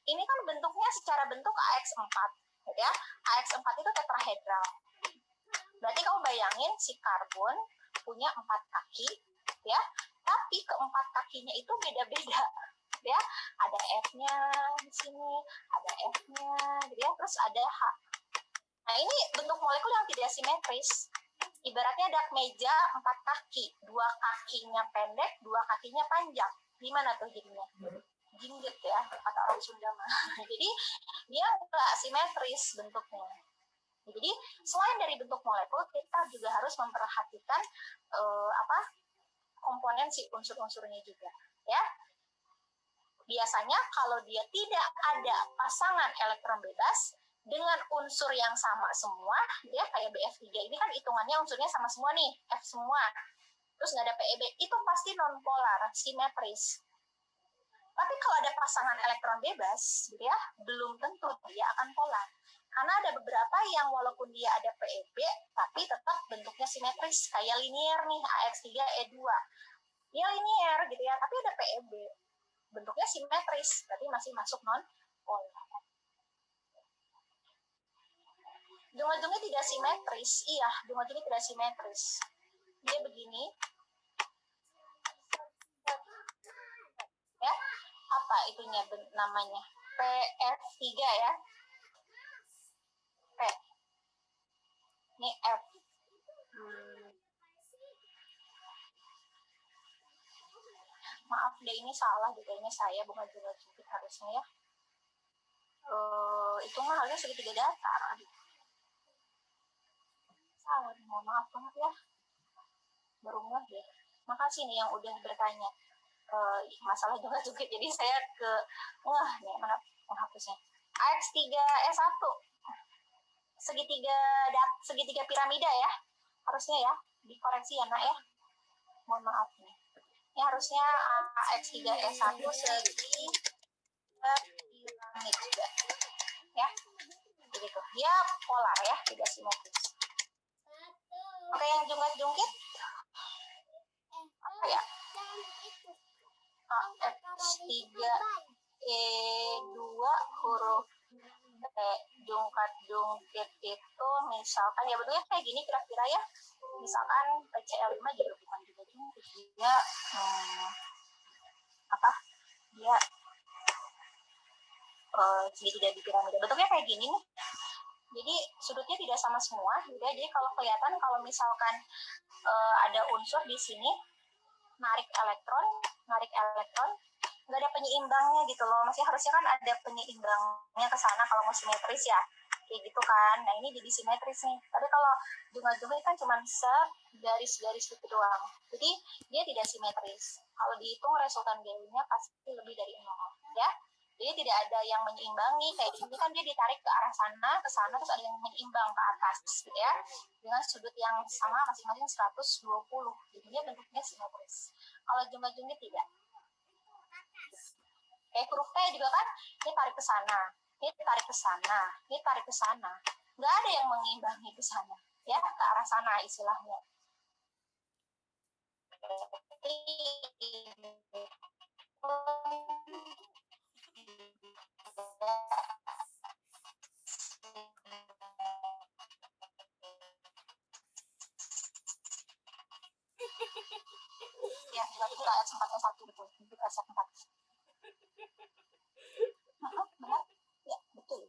Ini kan bentuknya secara bentuk AX4, gitu ya. AX4 itu tetrahedral. Berarti kamu bayangin si karbon punya 4 kaki, ya. Tapi keempat kakinya itu beda-beda, ya. Ada F-nya di sini, ada F-nya, gitu ya. Terus ada H. Nah, ini bentuk molekul yang tidak simetris. Ibaratnya ada meja 4 kaki, 2 kakinya pendek, 2 kakinya panjang. Gimana tuh jadinya? Jinggit ya, kata orang Sunda mah. Jadi dia nggak simetris bentuknya. Jadi selain dari bentuk molekul, kita juga harus memperhatikan komponen si unsur-unsurnya juga. Ya, biasanya kalau dia tidak ada pasangan elektron bebas dengan unsur yang sama semua, dia kayak BF3. Ini kan hitungannya unsurnya sama semua nih, F semua. Terus nggak ada PEB, itu pasti non-polar, simetris. Tapi kalau ada pasangan elektron bebas, gitu ya, belum tentu dia akan polar. Karena ada beberapa yang walaupun dia ada PEB, tapi tetap bentuknya simetris, kayak linear nih, AX3E2. Dia linear gitu ya, tapi ada PEB. Bentuknya simetris, berarti masih masuk non-polar. Dunga-dunga tidak simetris. Iya, dunga-dunga tidak simetris. Dia begini. Ya, apa itunya namanya? PF3 ya. P. Ini F. Maaf deh ini salah deh kayaknya saya bukan jungkit harusnya ya. Itu mah harusnya segitiga datar. Aduh. Salah, mohon maaf banget ya. Baru ngeh deh. Makasih nih yang udah bertanya masalah jungkit. Jadi saya wah nih mana penghapusnya. AX3S1 segitiga piramida ya. Harusnya ya dikoreksi ya nak ya. Mohon maaf nih. Ini harusnya AX3S1 segitiga piramid juga. Ya. Begitu. Dia polar ya, tidak simetris. Oke, yang jungkit apa ya? AX3E2 huruf jungkit itu misalkan ya bentuknya kayak gini kira-kira ya. Misalkan PCL5 juga bukan juga jungkit. Dia dia segitiga di piramida. Bentuknya kayak gini nih. Jadi sudutnya tidak sama semua, gitu ya. Jadi kalau kelihatan kalau misalkan ada unsur di sini narik elektron, nggak ada penyeimbangnya gitu loh. Masih harusnya kan ada penyeimbangnya ke sana kalau mau simetris ya, kayak gitu kan. Nah ini jadi simetris nih. Tapi kalau jungkit kan cuma garis-garis gitu doang. Jadi dia tidak simetris. Kalau dihitung resultan GU-nya pasti lebih dari 0 ya. Jadi tidak ada yang menyeimbangi, kayak ini kan dia ditarik ke arah sana, ke sana, terus ada yang menyeimbang ke atas, gitu ya. Dengan sudut yang sama masing-masing 120. Jadi dia bentuknya simetris. Kalau jungkit tidak. Kayak huruf T juga kan, ini tarik ke sana, ini tarik ke sana, ini tarik ke sana. Nggak ada yang menyeimbangi ke sana, ya, ke arah sana istilahnya. Ya, itu ayat 4 betul. Itu ayat 4. Benar? Ya, betul.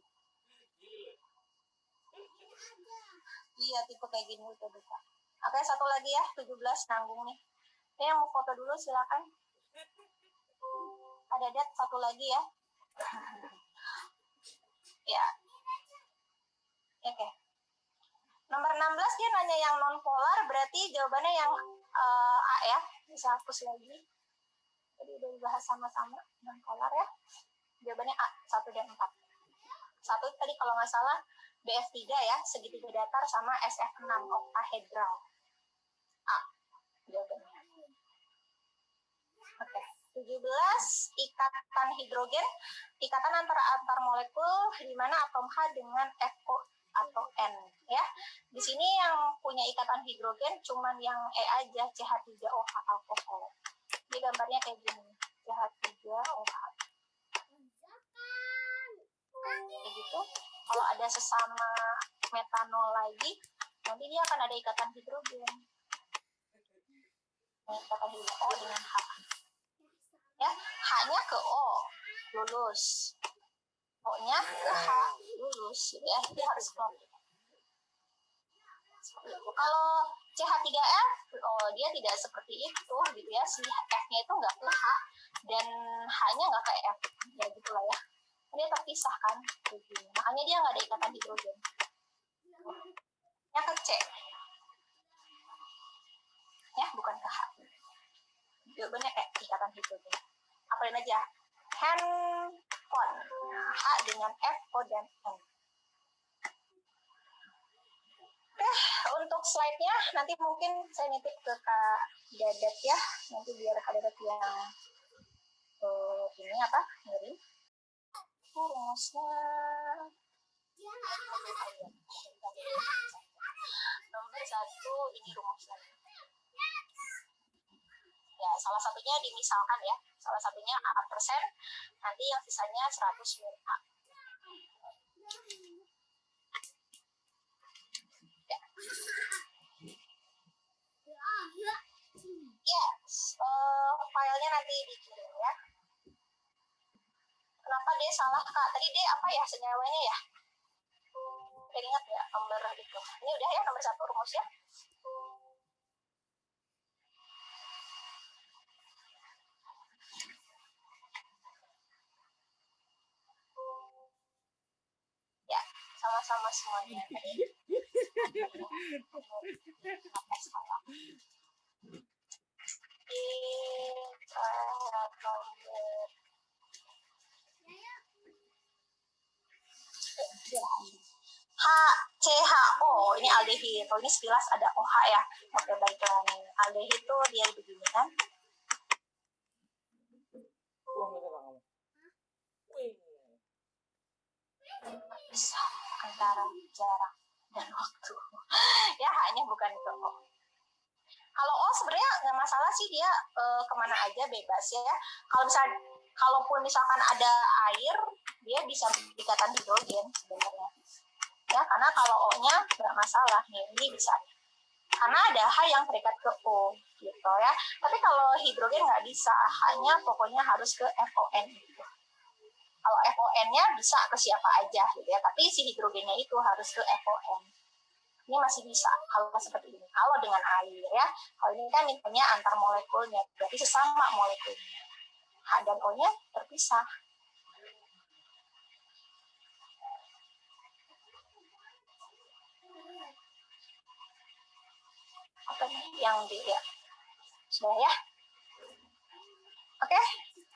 Iya, tipe kayak gini itu bisa. Oke, satu lagi ya, 17 nanggung nih. Yang mau foto dulu silakan. Ada satu lagi ya. Ya. Oke. Nomor 16 dia nanya yang non polar, berarti jawabannya yang A ya. Bisa hapus lagi. Tadi udah dibahas sama-sama non polar ya. Jawabannya A, 1 dan 4. 1 tadi kalau nggak salah BF3 ya, segitiga datar sama SF6 octahedral. A jawabannya. Oke. 17 ikatan hidrogen, ikatan antar molekul di mana atom H dengan FO atau N ya. Di sini yang punya ikatan hidrogen cuman yang E aja, CH3OH alkohol. Jadi gambarnya kayak gini, CH3OH. Begitu. Kalau ada sesama metanol lagi, nanti dia akan ada ikatan hidrogen. Ikatan hidrogen O dengan H. Ya, H-nya ke O, lulus. O-nya ke H, lulus. Ya, dia harus keluar. Kalau CH3F, dia tidak seperti itu, gitu ya. Si F-nya itu nggak ke H, dan H-nya nggak ke F. Ya, gitulah ya. Dia terpisah kan, begini. Makanya dia nggak ada ikatan hidrogen. Yang ke C. Ya, bukan ke H. Jawabannya ikatan hidrogen. Apalin aja. Handphone. H dengan F, O, dan N. Oke, untuk slide-nya nanti mungkin saya nitip ke Kak Dadat ya. Nanti biar Kak Dadat yang ini apa? Ngeri. Rumusnya. Nomor 1 ini rumusnya. Ya, salah satunya dimisalkan ya. Salah satunya A persen, nanti yang sisanya 100 min A. Ya. Yes, filenya nanti dikirim ya. Kenapa D salah Kak? Tadi D apa ya senyawanya ya? Ingat ya nomor itu. Ini udah ya nomor 1 rumusnya. sama-sama semuanya. Tadi salah. HCHO ini aldehid. Oh, ini sekilas ada OH ya. Oke, baiklah nih. Aldehid itu dia begini kan. Bisa antara jarak dan waktu. Ya, hanya bukan itu. Kalau O sebenarnya nggak masalah sih, dia kemana aja bebas ya. Kalaupun misalkan ada air, dia bisa ikatan hidrogen sebenarnya. Ya, karena kalau O-nya nggak masalah nih, ini bisa. Karena ada H yang terikat ke O gitu ya. Tapi kalau hidrogen nggak bisa, H-nya pokoknya harus ke FON gitu. Kalau FON-nya bisa ke siapa aja gitu ya, tapi si hidrogennya itu harus ke FON. Ini masih bisa kalau seperti ini. Kalau dengan air ya, kalau ini kan intinya antar molekulnya, berarti sesama molekulnya. H dan O-nya terpisah. Apa yang di ya? Sudah ya? Oke,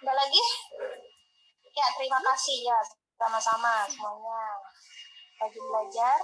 ada lagi? Ya, terima kasih ya sama-sama semuanya. Rajin belajar.